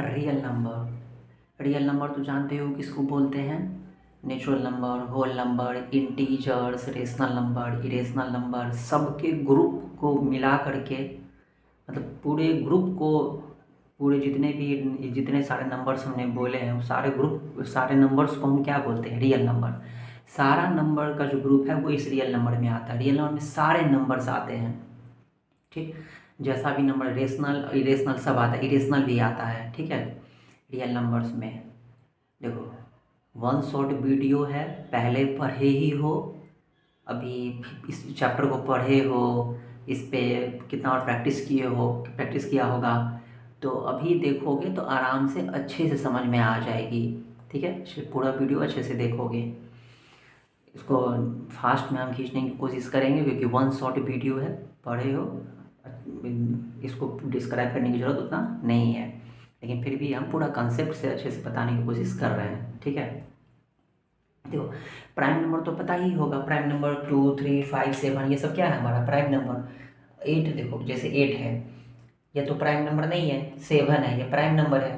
Real number तो जानते हो किसको बोलते हैं? Natural number, whole number, integers, rational number, irrational number, सबके ग्रुप को मिला करके, मतलब पूरे ग्रुप को, पूरे जितने सारे नंबर्स हमने बोले हैं वो सारे ग्रुप, सारे नंबर्स को हम क्या बोलते हैं? Real number. सारा नंबर का जो ग्रुप है वो इस रियल नंबर में आता है। रियल नंबर में सारे नंबर्स आते हैं, ठीक। जैसा भी नंबर, रेशनल इरेशनल सब आता है, इरेशनल भी आता है, ठीक है, रियल नंबर्स में। देखो, वन शॉट वीडियो है, पहले पढ़े ही हो, अभी इस चैप्टर को पढ़े हो, इस पे कितना और प्रैक्टिस किया होगा, तो अभी देखोगे तो आराम से अच्छे से समझ में आ जाएगी, ठीक है। पूरा वीडियो अच्छे से देखोगे। इसको फास्ट में हम खींचने की कोशिश करेंगे क्योंकि वन शॉट वीडियो है, पढ़े हो, इसको डिस्क्राइब करने की ज़रूरत उतना नहीं है, लेकिन फिर भी हम पूरा कॉन्सेप्ट से अच्छे से बताने की कोशिश कर रहे हैं, ठीक है। देखो, प्राइम नंबर तो पता ही होगा, प्राइम नंबर 2, 3, 5, 7, ये सब क्या है हमारा प्राइम नंबर। 8, देखो जैसे 8 है, ये तो प्राइम नंबर नहीं है, 7 है, ये प्राइम नंबर है।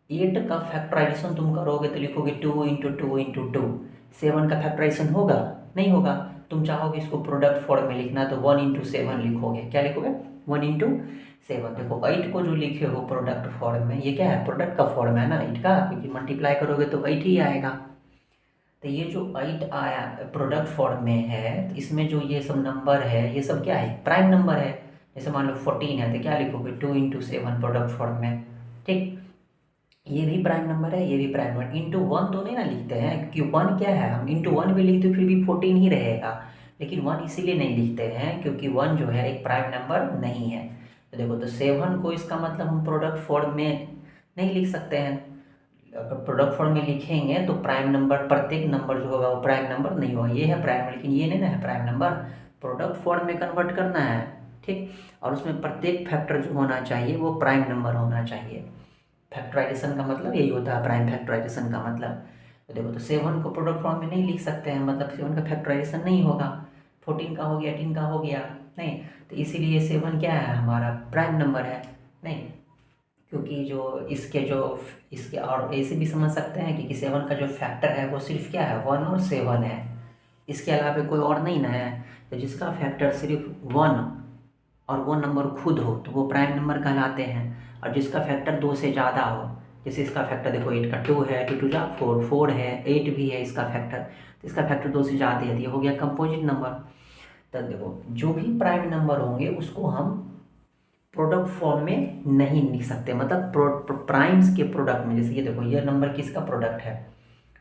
8 का फैक्टराइजेशन तुम करोगे तो लिखोगे 2 × 2 × 2। 7 का फैक्टराइजेशन होगा? नहीं होगा। तुम चाहोगे इसको प्रोडक्ट फॉर्म में लिखना तो 1 × 7 लिखोगे। क्या लिखोगे? 1 × 7। देखो 8 को जो लिखे हो प्रोडक्ट फॉर्म में, ये क्या है? प्रोडक्ट का फॉर्म है ना 8 का, क्योंकि मल्टीप्लाई करोगे तो 8 ही आएगा। तो ये जो 8 आया प्रोडक्ट फॉर्म में है, तो इसमें जो ये सब नंबर है ये सब क्या है? प्राइम नंबर है। जैसे मान लो 14 है तो क्या लिखोगे? 2 × 7 प्रोडक्ट फॉर्म में, ठीक। ये भी प्राइम नंबर है, ये भी प्राइम नंबर। इंटू 1 तो नहीं ना लिखते हैं, क्योंकि 1 क्या है, हम इंटू 1 भी लिखते फिर भी 14 ही रहेगा, लेकिन 1 इसीलिए नहीं लिखते हैं क्योंकि 1 जो है एक प्राइम नंबर नहीं है। तो देखो, तो 7 को इसका मतलब हम प्रोडक्ट फॉर्म में नहीं लिख सकते हैं। अगर प्रोडक्ट फॉर्म में लिखेंगे तो प्राइम नंबर, प्रत्येक नंबर जो होगा वो प्राइम नंबर नहीं होगा। ये है प्राइम, लेकिन ये नहीं ना है प्राइम नंबर। प्रोडक्ट फॉर्म में कन्वर्ट करना है, ठीक, और उसमें प्रत्येक फैक्टर जो होना चाहिए वो प्राइम नंबर होना चाहिए। फैक्टराइजेशन का मतलब यही होता है, प्राइम फैक्टराइजेशन का मतलब। तो देखो, तो 7 को प्रोडक्ट फॉर्म में नहीं लिख सकते हैं, मतलब 7 का फैक्टराइजेशन नहीं होगा। 14 का हो गया, 18 का हो गया, नहीं। तो इसीलिए 7 क्या है? हमारा प्राइम नंबर है, नहीं। क्योंकि इसके और ऐसे भी समझ सकते हैं कि 7 का जो फैक्टर है वो सिर्फ क्या है? 1 और 7 है, इसके अलावा कोई और नहीं ना है। तो जिसका फैक्टर सिर्फ 1 और वो नंबर खुद हो तो वो प्राइम नंबर कहलाते हैं। और जिसका फैक्टर 2 से ज़्यादा हो, जैसे इसका फैक्टर देखो 8 का 2 है, 2 2 जा 4, 4 है, 8 भी है इसका फैक्टर, तो इसका फैक्टर 2 से ज़्यादा है, ये हो गया कंपोजिट नंबर। तो देखो, जो भी प्राइम नंबर होंगे उसको हम प्रोडक्ट फॉर्म में नहीं लिख सकते, मतलब प्राइम्स के प्रोडक्ट में। जैसे ये देखो, ये नंबर किसका प्रोडक्ट है?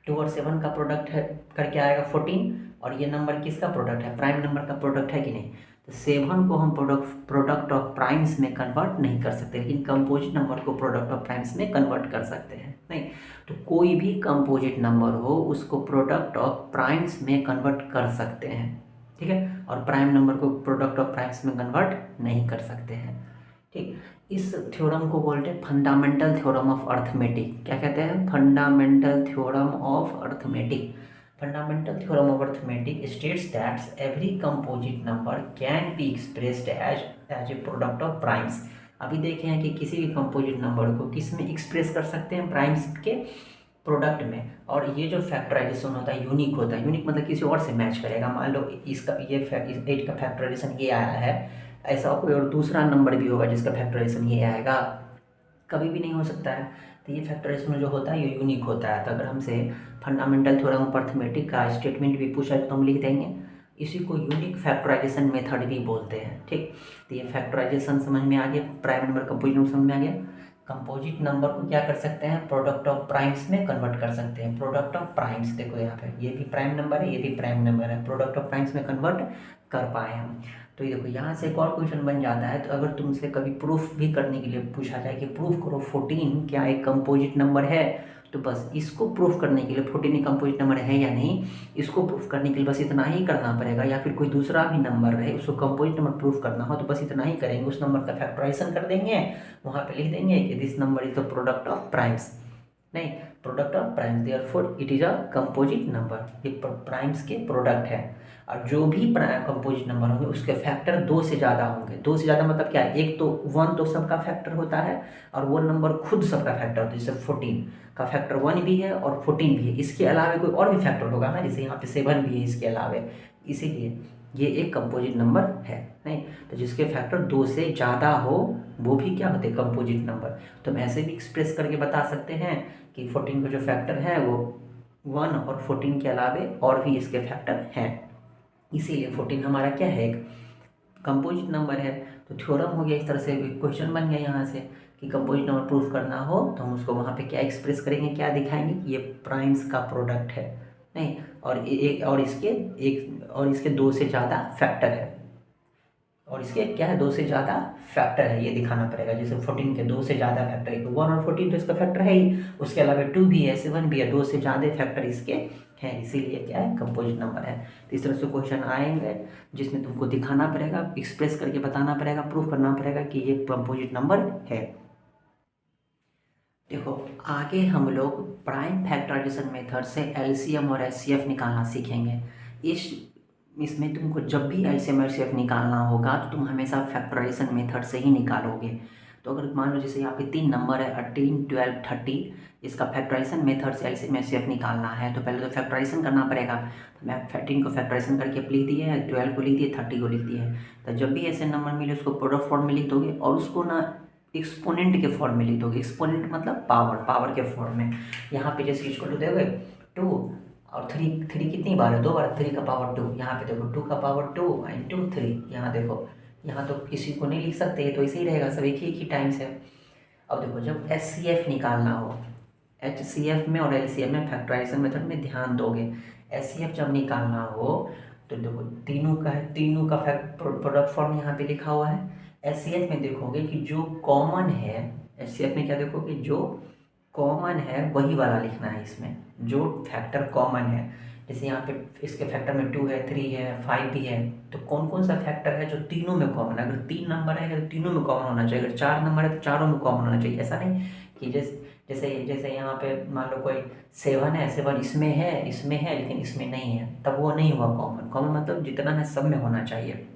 2 और 7 का प्रोडक्ट है करके आएगा 14, और ये नंबर किसका प्रोडक्ट है? प्राइम नंबर का प्रोडक्ट है कि नहीं? तो 7 को हम प्रोडक्ट ऑफ प्राइम्स में कन्वर्ट नहीं कर सकते, लेकिन कंपोजिट नंबर को प्रोडक्ट ऑफ प्राइम्स में कन्वर्ट कर सकते हैं, नहीं। तो कोई भी कंपोजिट नंबर हो उसको प्रोडक्ट ऑफ प्राइम्स में कन्वर्ट कर सकते हैं, ठीक है, और प्राइम नंबर को प्रोडक्ट ऑफ प्राइम्स में कन्वर्ट नहीं कर सकते हैं, ठीक। इस थ्योरम को बोलते हैं फंडामेंटल थ्योरम ऑफ अर्थमेटिक। क्या कहते हैं? Fundamental theorem of arithmetic. Fundamental theorem of arithmetic states that every composite number can be expressed as a product of primes. अभी देखे हैं कि किसी भी कंपोजिट नंबर को किस में एक्सप्रेस कर सकते हैं? प्राइम्स के प्रोडक्ट में। और ये जो फैक्टराइजेशन होता है यूनिक होता है। यूनिक मतलब किसी और से मैच करेगा। मान लो इसका ये 8 का फैक्टराइजेशन ये आया है, ऐसा कोई और दूसरा नंबर भी होगा जिसका फैक्टराइजेशन ये आएगा, कभी भी नहीं हो सकता है। तो ये फैक्टराइजेशन जो होता है ये यूनिक होता है। तो अगर हमसे फंडामेंटल थ्योरम ऑफ अर्थमेटिक का स्टेटमेंट भी पूछा तो हम लिख देंगे, इसी को यूनिक फैक्टराइजेशन मेथड भी बोलते हैं, ठीक। तो ये फैक्टराइजेशन समझ में आ गया, प्राइम नंबर कंपोजिट नंबर समझ में आ गया। कंपोजिट नंबर को क्या कर सकते हैं? प्रोडक्ट ऑफ प्राइम्स में कन्वर्ट कर सकते हैं। प्रोडक्ट ऑफ प्राइम्स, देखो यहाँ पे ये भी प्राइम नंबर है, ये भी प्राइम नंबर है, प्रोडक्ट ऑफ प्राइम्स में कन्वर्ट कर पाए हम। तो ये देखो, यहाँ से एक और क्वेश्चन बन जाता है। तो अगर तुमसे कभी प्रूफ भी करने के लिए पूछा जाए कि प्रूफ करो 14 क्या एक कंपोजिट नंबर है, तो बस इसको प्रूफ करने के लिए 14 एक कंपोजिट नंबर है या नहीं, इसको प्रूफ करने के लिए बस इतना ही करना पड़ेगा। या फिर कोई दूसरा भी नंबर रहे उसको कंपोजिट नंबर प्रूफ करना हो तो बस इतना ही करेंगे, उस नंबर का फैक्टराइजेशन कर देंगे, वहाँ पे लिख देंगे कि this number is the product of primes, नहीं, product of primes, therefore it is a composite number, ये प्राइम्स के प्रोडक्ट है। और जो भी कंपोजिट नंबर होंगे उसके फैक्टर 2 से ज़्यादा होंगे। 2 से ज़्यादा मतलब क्या है, एक तो 1 तो सबका फैक्टर होता है और वो नंबर खुद सबका फैक्टर होता है। जैसे 14 का फैक्टर 1 भी है और 14 भी है, इसके अलावा कोई और भी फैक्टर होगा ना, जैसे यहाँ पे 7 भी है इसके अलावा, इसीलिए ये एक कंपोजिट नंबर है। नहीं तो जिसके फैक्टर 2 से ज़्यादा हो वो भी क्या होते हैं, कंपोजिट नंबर। तो हम ऐसे भी एक्सप्रेस करके बता सकते हैं कि 14 का जो फैक्टर है वो 1 और 14 के अलावे और भी इसके फैक्टर हैं, इसीलिए 14 हमारा क्या है, एक कंपोजिट नंबर है। तो थ्योरम हो गया, इस तरह से क्वेश्चन बन गया यहाँ से कि कंपोजिट नंबर प्रूफ करना हो तो हम उसको वहाँ पे क्या एक्सप्रेस करेंगे, क्या दिखाएंगे कि ये प्राइम्स का प्रोडक्ट है। नहीं और इसके 2 से ज़्यादा फैक्टर है, और इसके क्या है 2 से ज़्यादा फैक्टर है, ये दिखाना पड़ेगा। जैसे 14 के 2 से ज़्यादा फैक्टर है, तो 1 और 14 तो इसका फैक्टर है ही, उसके अलावा 2 भी है, 7 भी है, 2 से ज़्यादा फैक्टर इसके हैं, इसीलिए क्या है, कंपोजिट नंबर है। तो इस तरह से क्वेश्चन आएंगे जिसमें तुमको दिखाना पड़ेगा, एक्सप्रेस करके बताना पड़ेगा, प्रूफ करना पड़ेगा कि ये कंपोजिट नंबर है। देखो आगे हम लोग प्राइम फैक्टराइजेशन मेथड से एलसीएम और एचसीएफ निकालना सीखेंगे। इसमें तुमको जब भी एलसीएम एचसीएफ निकालना होगा तो तुम हमेशा फैक्टराइजेशन मेथड से ही निकालोगे। तो अगर मान लो जैसे यहाँ पे 3 नंबर है 18, 12, 30, इसका फैक्टराइजेशन मेथड से एलसीएम एचसीएफ निकालना है तो पहले तो फैक्टराइजेशन करना पड़ेगा। तो मैं 13 को फैक्टराइजेशन करके लिख दिए है, 12 को लिख दिए, 30 को लिख दिए है। तो जब भी ऐसे नंबर मिले उसको प्रोडक्ट फॉर्म में लिख दोगे और उसको ना एक्सपोनेंट के फॉर्म में लिख दोगे। एक्सपोनेंट मतलब पावर के फॉर्म में। यहाँ पे जैसे इसको दोगे 2 और 3 कितनी बार है, 2 बार, 3 का पावर 2। यहाँ पे देखो 2 का पावर 2 इंटू 3। यहाँ देखो, यहाँ तो किसी को नहीं लिख सकते, तो ऐसे ही रहेगा, सब एक ही टाइम से। अब देखो जब एचसीएफ निकालना हो, एचसीएफ में और एलसीएम में फैक्टराइजेशन मेथड में ध्यान दोगे। एचसीएफ जब निकालना हो तो देखो तीनों का है, तीनों का प्रोडक्ट फॉर्म यहाँ पे लिखा हुआ है। एचसीएफ में देखोगे कि जो कॉमन है, एचसीएफ में क्या देखोगे, जो कॉमन है वही वाला लिखना है इसमें, जो फैक्टर कॉमन है। जैसे यहाँ पे इसके फैक्टर में 2 है, 3 है, 5 भी है, तो कौन कौन सा फैक्टर है जो तीनों में कॉमन है। अगर 3 नंबर है तो तीनों में कॉमन होना चाहिए, अगर 4 नंबर है तो चारों में कॉमन होना चाहिए। ऐसा नहीं कि जैसे यहाँ पे मान लो कोई 7 है, 7 इसमें है लेकिन इसमें नहीं है, तब वो नहीं हुआ कॉमन। कॉमन मतलब जितना है सब में होना चाहिए।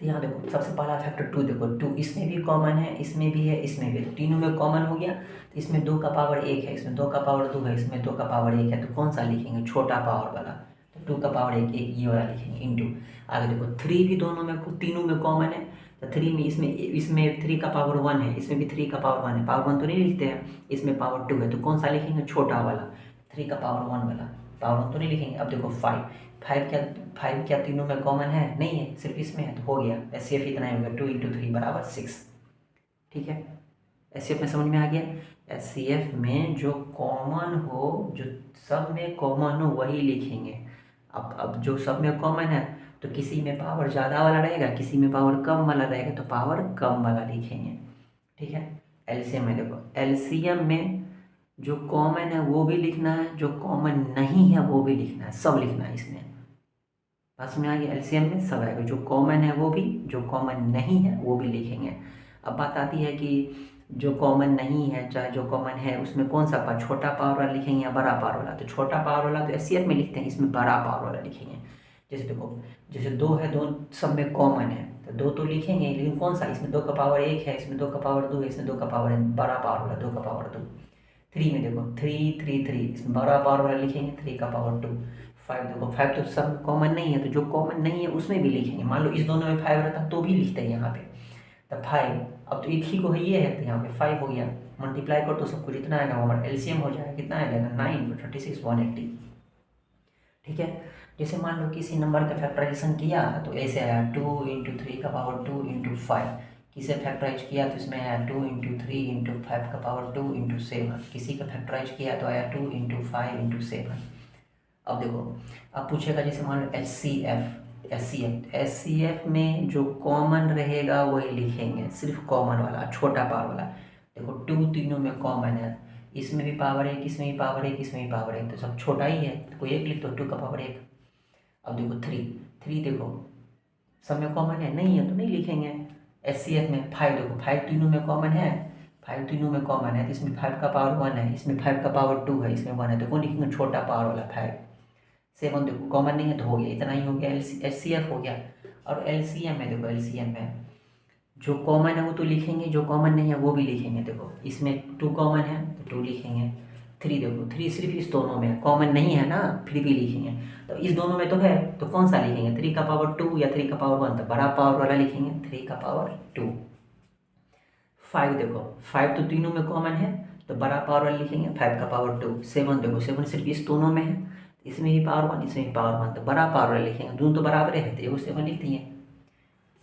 तो यहाँ देखो सबसे पहला फैक्टर 2, देखो 2 इसमें भी कॉमन है, इसमें भी है, इसमें भी है, तो तीनों में कॉमन हो गया। तो इसमें 2 का पावर 1 है, इसमें 2 का पावर 2 है, इसमें 2 का पावर 1 है, तो कौन सा लिखेंगे, छोटा पावर वाला। तो 2 का पावर 1 ये वाला लिखेंगे इंटू। आगे देखो 3 भी दोनों में, तीनों में कॉमन है, तो 3 में इसमें 3 का पावर 1 है, इसमें भी 3 का पावर 1 है, पावर 1 तो नहीं लिखते हैं, इसमें पावर 2 है, तो कौन सा लिखेंगे, छोटा वाला, 3 का पावर 1 वाला, पावर 1 तो नहीं लिखेंगे। अब देखो 5 क्या तीनों में कॉमन है, नहीं है, सिर्फ इसमें है, तो हो गया एचसीएफ इतना ही हो गया, 2 इंटू 3 बराबर 6। ठीक है, एचसीएफ में समझ में आ गया। एचसीएफ में जो कॉमन हो, जो सब में कॉमन हो वही लिखेंगे। अब जो सब में कॉमन है तो किसी में पावर ज़्यादा वाला रहेगा, किसी में पावर कम वाला रहेगा, तो पावर कम वाला लिखेंगे। ठीक है, एलसीएम में देखो, एलसीएम में जो कॉमन है वो भी लिखना है, जो कॉमन नहीं है वो भी लिखना है, सब लिखना है इसमें। पास में आ गया, एलसीएम में सब आएगा, जो कॉमन है वो भी, जो कॉमन नहीं है वो भी लिखेंगे। अब बात आती है कि जो कॉमन नहीं है चाहे जो कॉमन है उसमें कौन सा पावर, छोटा पावर वाला लिखेंगे या बड़ा पावर वाला। तो छोटा पावर वाला तो एचसीएफ में लिखते हैं, इसमें बड़ा पावर वाला लिखेंगे। जैसे देखो, जैसे 2 है, 2 सब में कॉमन है, तो 2 तो लिखेंगे, लेकिन कौन सा, इसमें 2 का पावर 1 है, इसमें 2 का पावर 2 है, इसमें 2 का पावर है, बड़ा पावर वाला 2 का पावर 2। 3 में देखो 3, इसमें बड़ा पावर वाला लिखेंगे, 3 का पावर 2। 5 देखो, 5 तो सब कॉमन नहीं है, तो जो कॉमन नहीं है उसमें भी लिखेंगे। मान लो इस दोनों में 5 रहता तो भी लिखते हैं यहाँ पे, तो 5, अब तो एक ही को है, ये है, तो यहाँ पे 5 हो गया, मल्टीप्लाई कर तो सबको जितना आएगा वो हमारा एलसीएम हो जाएगा, कितना आ जाएगा 9 × 36 180। ठीक है, जैसे मान लो किसी नंबर का फैक्टराइजेशन किया तो ऐसे आया 2 × 3 का पावर 2 × 5। किसे फैक्टराइज किया तो इसमें आया 2 × 3 × 5 का पावर 2 × 7। किसी का फैक्टराइज किया तो आया 2 × 5 × 7। अब देखो, अब पूछेगा जैसे मान लो एचसीएफ में जो कॉमन रहेगा वही लिखेंगे, सिर्फ कॉमन वाला, छोटा पावर वाला। देखो 2 तीनों में कॉमन है, इसमें भी पावर 1, इसमें भी पावर 1, इसमें भी पावर 1, तो सब छोटा ही है, तो कोई एक लिख दो, 2 का पावर 1। अब देखो 3 देखो सब में कॉमन है, नहीं है तो नहीं लिखेंगे। एचसीएफ में 5 देखो, 5 तीनों में कॉमन है, 5 तीनों में कॉमन है, तो इसमें 5 का पावर 1 है, इसमें 5 का पावर 2 है, इसमें 1 है, तो कौन लिखेंगे? छोटा पावर वाला 5। 7 देखो कॉमन नहीं है तो हो गया, इतना ही हो गया, HCF हो गया। और LCM है, देखो LCM है, जो कॉमन है वो तो लिखेंगे, जो कॉमन नहीं है वो भी लिखेंगे। देखो इसमें 2 कॉमन है तो 2 लिखेंगे। 3 देखो 3 सिर्फ इस दोनों में है, कॉमन नहीं है ना, फिर भी लिखेंगे। तो इस दोनों में तो है, तो कौन सा लिखेंगे? 3 का पावर 2 या 3 का पावर 1, तो बड़ा पावर वाला लिखेंगे, 3 का पावर 2। 5 देखो 5 तो तीनों में कॉमन है, तो बड़ा पावर वाला लिखेंगे, 5 का पावर 2। 7 देखो 7 सिर्फ इस दोनों में है, इसमें भी पावर 1, इसमें भी पावर 1, तो बड़ा पावर वाला लिखेंगे, दोनों तो बराबर है, तो ये 7 लिख दिए।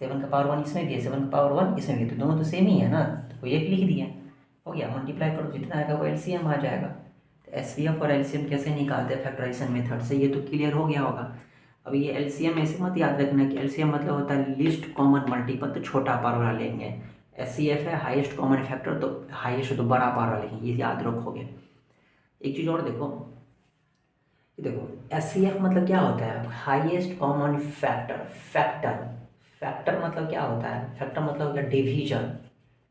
7 का पावर 1 इसमें भी है, 7 का पावर 1 इसमें भी है, तो दोनों तो सेम ही है ना, तो कोई एक लिख दिया, हो गया। मल्टीप्लाई करो, जितना आएगा वो LCM आ जाएगा। तो SPF और LCM कैसे निकालते हैं? फैक्टराइजेशन मेथड से, ये तो क्लियर हो गया होगा। अब ये LCM ऐसे मत याद रखना कि LCM मतलब होता है लीस्ट कॉमन मल्टीपल, तो छोटा पावर वाला लेंगे। SCF है हाईएस्ट कॉमन फैक्टर, तो हाईएस्ट तो बड़ा पावर वाला लेंगे, ये याद रखोगे। एक चीज़ और देखो, देखो SCF मतलब क्या होता है? Highest common factor. फैक्टर मतलब क्या होता है? फैक्टर मतलब होता है डिवीजन।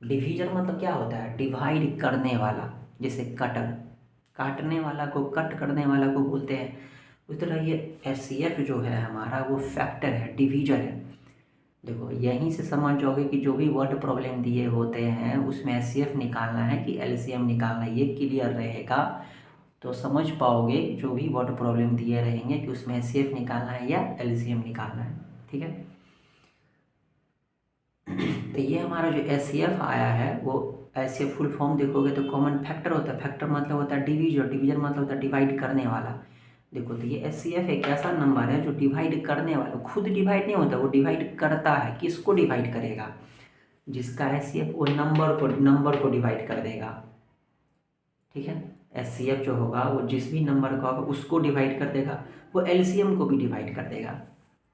डिवीजन मतलब क्या होता है? डिवाइड करने वाला, जैसे कटर, काटने वाला को, कट करने वाला को बोलते हैं। उस तरह ये SCF जो है हमारा, वो फैक्टर है, डिवीजन है। देखो यहीं से समझ जाओगे कि जो भी वर्ड प्रॉब्लम दिए होते हैं उसमें SCF निकालना है कि LCM निकालना है, ये क्लियर रहेगा तो समझ पाओगे। जो भी वर्ड प्रॉब्लम दिए रहेंगे कि उसमें SCF निकालना है या LCM निकालना है, ठीक है। तो ये हमारा जो SCF आया है, वो SCF फुल फॉर्म देखोगे तो कॉमन फैक्टर होता है। फैक्टर मतलब होता है डिवीजन, डिवीजन मतलब होता है डिवाइड करने वाला। देखो तो ये SCF एक ऐसा नंबर है जो डिवाइड करने वाला, खुद डिवाइड नहीं होता, वो डिवाइड करता है। किसको डिवाइड करेगा? जिसका SCF वो नंबर को डिवाइड कर देगा, ठीक है। SCF जो होगा वो जिस भी नंबर का होगा उसको डिवाइड कर देगा, वो LCM को भी डिवाइड कर देगा,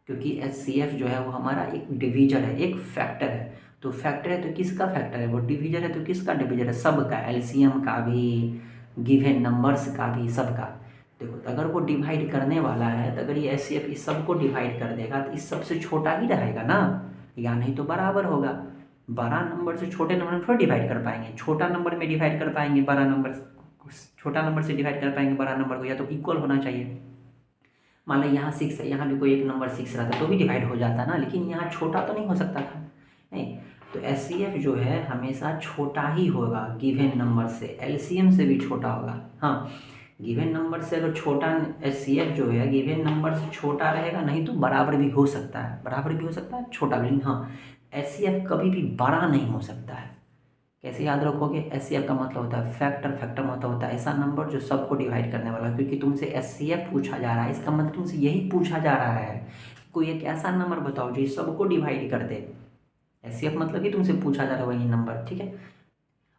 क्योंकि SCF जो है वो हमारा एक डिवीजन है, एक फैक्टर है। तो फैक्टर है तो किसका फैक्टर है? वो डिवीजन है तो किसका डिवीजन है? सबका, LCM का भी, गिवन नंबर्स का भी, सबका। देखो तो अगर वो डिवाइड करने वाला है, तो अगर ये SCF इस सबको डिवाइड कर देगा तो इस सबसे छोटा ही रहेगा ना, या नहीं तो बराबर होगा। बड़ा नंबर से छोटे नंबर में थोड़ा डिवाइड कर पाएंगे, छोटा नंबर में डिवाइड कर पाएंगे बड़ा नंबर, छोटा नंबर से डिवाइड कर पाएंगे बड़ा नंबर को, या तो इक्वल होना चाहिए। मान लो यहाँ 6 है, यहाँ भी कोई एक नंबर 6 रहता तो भी डिवाइड हो जाता ना, लेकिन यहाँ छोटा तो नहीं हो सकता था, नहीं। तो SCF जो है हमेशा छोटा ही होगा गिवन नंबर से, LCM से भी छोटा होगा। हाँ, गिवन नंबर से अगर छोटा, SCF जो है गिवन नंबर से छोटा रहेगा, नहीं तो बराबर भी हो सकता है, बराबर भी हो सकता है, छोटा भी। हाँ, SCF कभी भी बड़ा नहीं हो सकता है। कैसे याद रखोगे? SCF का मतलब होता है फैक्टर, फैक्टर मतलब होता है ऐसा नंबर जो सबको डिवाइड करने वाला, क्योंकि तुमसे SCF पूछा जा रहा है, इसका मतलब तुमसे यही पूछा जा रहा है कोई एक ऐसा नंबर बताओ जो सबको डिवाइड कर दे। SCF मतलब कि तुमसे पूछा जा रहा है वही नंबर, ठीक है।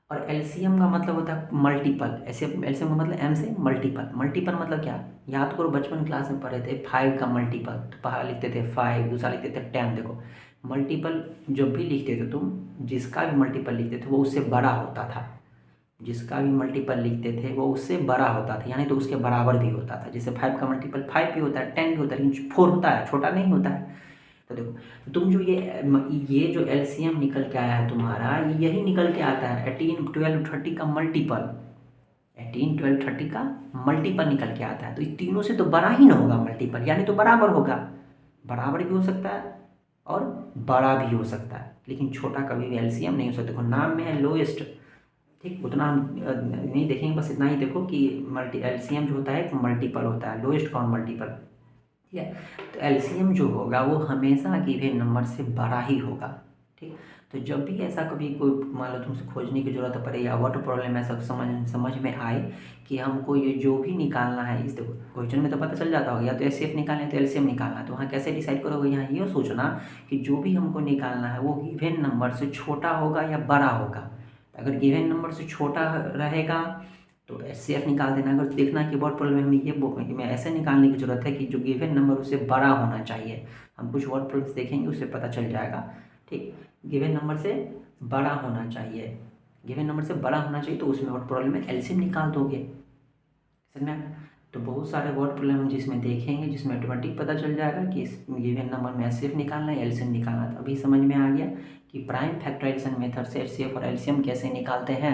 और LCM का मतलब होता है मल्टीपल। LCM का मतलब M से मल्टीपल। मल्टीपल मतलब क्या? याद करो बचपन क्लास में पढ़े थे 5 का मल्टीपल, तो पहला लिखते थे 5, दूसरा लिखते थे 10। देखो मल्टीपल जब भी लिखते थे तुम, जिसका भी मल्टीपल लिखते थे वो उससे बड़ा होता था, जिसका भी मल्टीपल लिखते थे वो उससे बड़ा होता था, यानी तो उसके बराबर भी होता था। जैसे 5 का मल्टीपल 5 भी होता है, 10 भी होता है, लेकिन 4 होता है, छोटा नहीं होता है। तो देखो तुम जो ये जो LCM निकल के आया है तुम्हारा, यही निकल के आता है 18, 12, 30 का मल्टीपल। 18, 12, 30 का मल्टीपल निकल के आता है, तो इस तीनों से तो बड़ा ही ना होगा मल्टीपल, यानी तो बराबर होगा। बराबर भी हो सकता है और बड़ा भी हो सकता है, लेकिन छोटा कभी भी LCM नहीं हो सकता। देखो नाम में है लोएस्ट, ठीक, उतना हम नहीं देखेंगे, बस इतना ही देखो कि LCM जो होता है एक मल्टीपल होता है, लोएस्ट कॉमन मल्टीपल, ठीक है। तो LCM जो होगा वो हमेशा गिवन नंबर से बड़ा ही होगा, ठीक। तो जब भी ऐसा कभी कोई मान लो तुमसे खोजने की जरूरत पड़े या वर्ड प्रॉब्लम ऐसा समझ में आए कि हमको ये जो भी निकालना है, इस देखो क्वेश्चन में तो पता चल जाता होगा, या तो SCF निकालना है तो LCM निकालना है, तो वहाँ कैसे डिसाइड करोगे? यहाँ ये सोचना कि जो भी हमको निकालना है वो गिवन नंबर से छोटा होगा या बड़ा होगा। अगर गिवन नंबर से छोटा रहेगा तो SCF निकाल देना। अगर देखना कि वर्ड प्रॉब्लम में हमें ये कि मैं ऐसे निकालने की ज़रूरत है कि जो गिवन नंबर उससे बड़ा होना चाहिए, हम कुछ वर्ड प्रॉब्लम्स देखेंगे उससे पता चल जाएगा, ठीक। गिवन नंबर से बड़ा होना चाहिए, गिवन नंबर से बड़ा होना चाहिए, तो उसमें वर्ड प्रॉब्लम में LCM निकाल दोगे, समझ में आया? तो बहुत सारे वर्ड प्रॉब्लम हम जिसमें देखेंगे जिसमें ऑटोमेटिक पता चल जाएगा कि इस गिवन नंबर में SCF निकालना है, LCM निकालना है। तो अभी समझ में आ गया कि प्राइम फैक्टराइजेशन मेथड से एचसीएफ और एलसीएम कैसे निकालते हैं।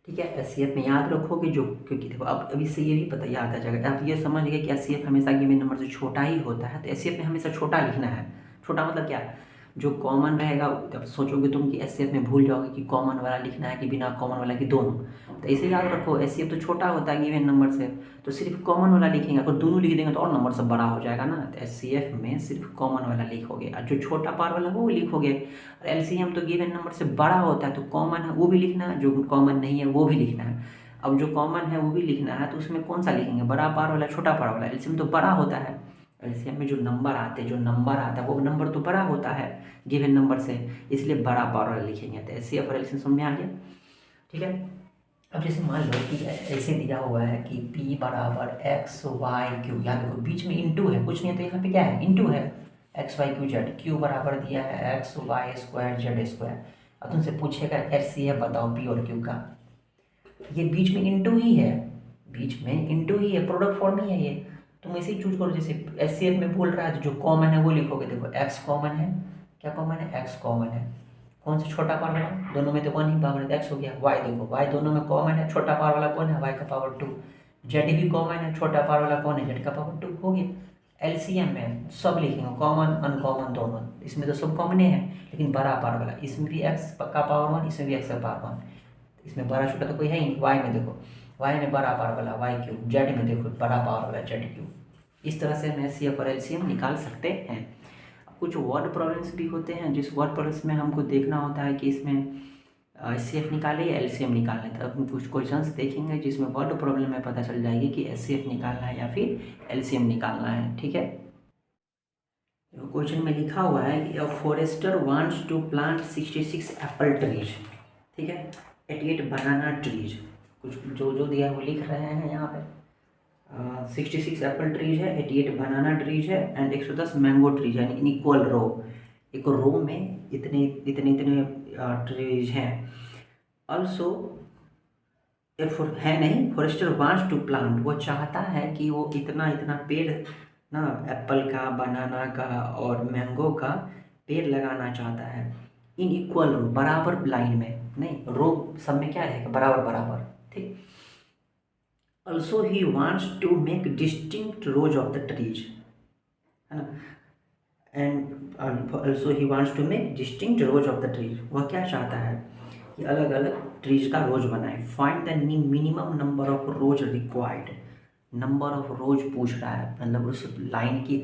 ठीक है, एचसीएफ में याद रखोगे जो, क्योंकि देखो अब अभी से ये भी पता याद आ जाएगा। आप ये समझ गए कि एचसीएफ हमेशा गिवन नंबर से छोटा ही होता है, तो एचसीएफ में हमेशा छोटा लिखना है। छोटा मतलब क्या, जो कॉमन रहेगा, जब सोचोगे तुम कि एचसीएफ में भूल जाओगे कि कॉमन वाला लिखना है कि बिना कॉमन वाला की दोनों, तो इसे याद रखो एचसीएफ तो छोटा होता है गिवन नंबर से, तो सिर्फ कॉमन वाला लिखेंगे। अगर दोनों लिख देंगे तो और नंबर सब बड़ा हो जाएगा ना, तो एचसीएफ में सिर्फ कॉमन वाला लिखोगे और जो छोटा पार वाला वो लिखोगे। और एलसीएम तो गिवन नंबर से बड़ा होता है, तो कॉमन है वो भी लिखना है, जो कॉमन नहीं है वो भी लिखना है। अब जो कॉमन है वो भी लिखना है, तो उसमें कौन सा लिखेंगे, बड़ा पार वाला छोटा पार वाला। एलसीएम तो बड़ा होता है, एलसीएम में जो नंबर आता है वो नंबर तो बड़ा होता है गिवन नंबर से, इसलिए बड़ा पावर वाला लिखेंगे। तो एचसीएफ और एलसीएम समझ में आ गया। ठीक है, अब जैसे मान लो कि ऐसे दिया हुआ है कि P बराबर एक्स वाई क्यू, याद रखो बीच में इंटू है, कुछ नहीं है तो यहाँ पे क्या है, इंटू है, X Y Q Z, Q बराबर दिया है X Y square Z square. अब तुमसे पूछेगा एचसीएफ बताओ P और Q का, ये बीच में इंटू ही है, बीच में इंटू ही है, प्रोडक्ट फॉर्म ही है ये। तुम ऐसे ही चूज करो, जैसे एचसीएफ में बोल रहा है तो जो कॉमन है वो लिखोगे। देखो एक्स कॉमन है, क्या कॉमन है, एक्स कॉमन है, कौन सा छोटा पावर वाला, दोनों में तो वन ही पावर है, एक्स हो गया। वाई देखो, वाई दोनों में कॉमन है, छोटा पावर वाला कौन है, वाई का पावर 2। जेड भी कॉमन है, छोटा पावर वाला कौन है, जेड का पावर 2 हो गया। एलसीएम में सब लिखेंगे कॉमन अनकॉमन दोनों, इसमें तो सब कॉमन है, लेकिन बड़ा पावर वाला, इसमें भी एक्स का पावर 1, इसमें भी एक्स का पावर 1, इसमें बड़ा छोटा तो कोई है ही। वाई में देखो, वाई में बड़ा पावर वाला वाई क्यू, जेड में देखो बड़ा पावर वाला जेड क्यू। इस तरह से हम एचसीएफ और एलसीएम निकाल सकते हैं। कुछ वर्ड प्रॉब्लम्स भी होते हैं, जिस वर्ड प्रॉब्लम्स में हमको देखना होता है कि इसमें एचसीएफ निकाले या एलसीएम निकालना है, तो हम कुछ क्वेश्चंस देखेंगे जिसमें वर्ड प्रॉब्लम में पता चल जाएगी कि एचसीएफ निकालना है या फिर एलसीएम निकालना है। ठीक है, क्वेश्चन में लिखा हुआ है कि a forester wants to plant 66 apple trees, ठीक है, 88 बनाना ट्रीज, कुछ जो दिया है वो लिख रहे हैं यहाँ पे। 66 एप्पल ट्रीज है, 88 बनाना ट्रीज है एंड 110 मैंगो ट्रीज है, इन इक्वल रो। एक रो में इतने इतने इतने ट्रीज हैं। ऑल्सो है नहीं, फॉरेस्टर वांट्स टू प्लांट, वो चाहता है कि वो इतना इतना पेड़ ना, एप्पल का, बनाना का और मैंगो का पेड़ लगाना चाहता है। इन इक्वल रो, बराबर लाइन में, नहीं रो सब में क्या रहेगा, बराबर बराबर, ठीक। Also he wants to make distinct rows of the trees, है ना, and also he wants to make distinct rows of the trees। वह क्या चाहता है कि अलग अलग ट्रीज का रोज बनाए। Find the minimum number of rose required, number of रोज पूछ रहा है, मतलब उस लाइन की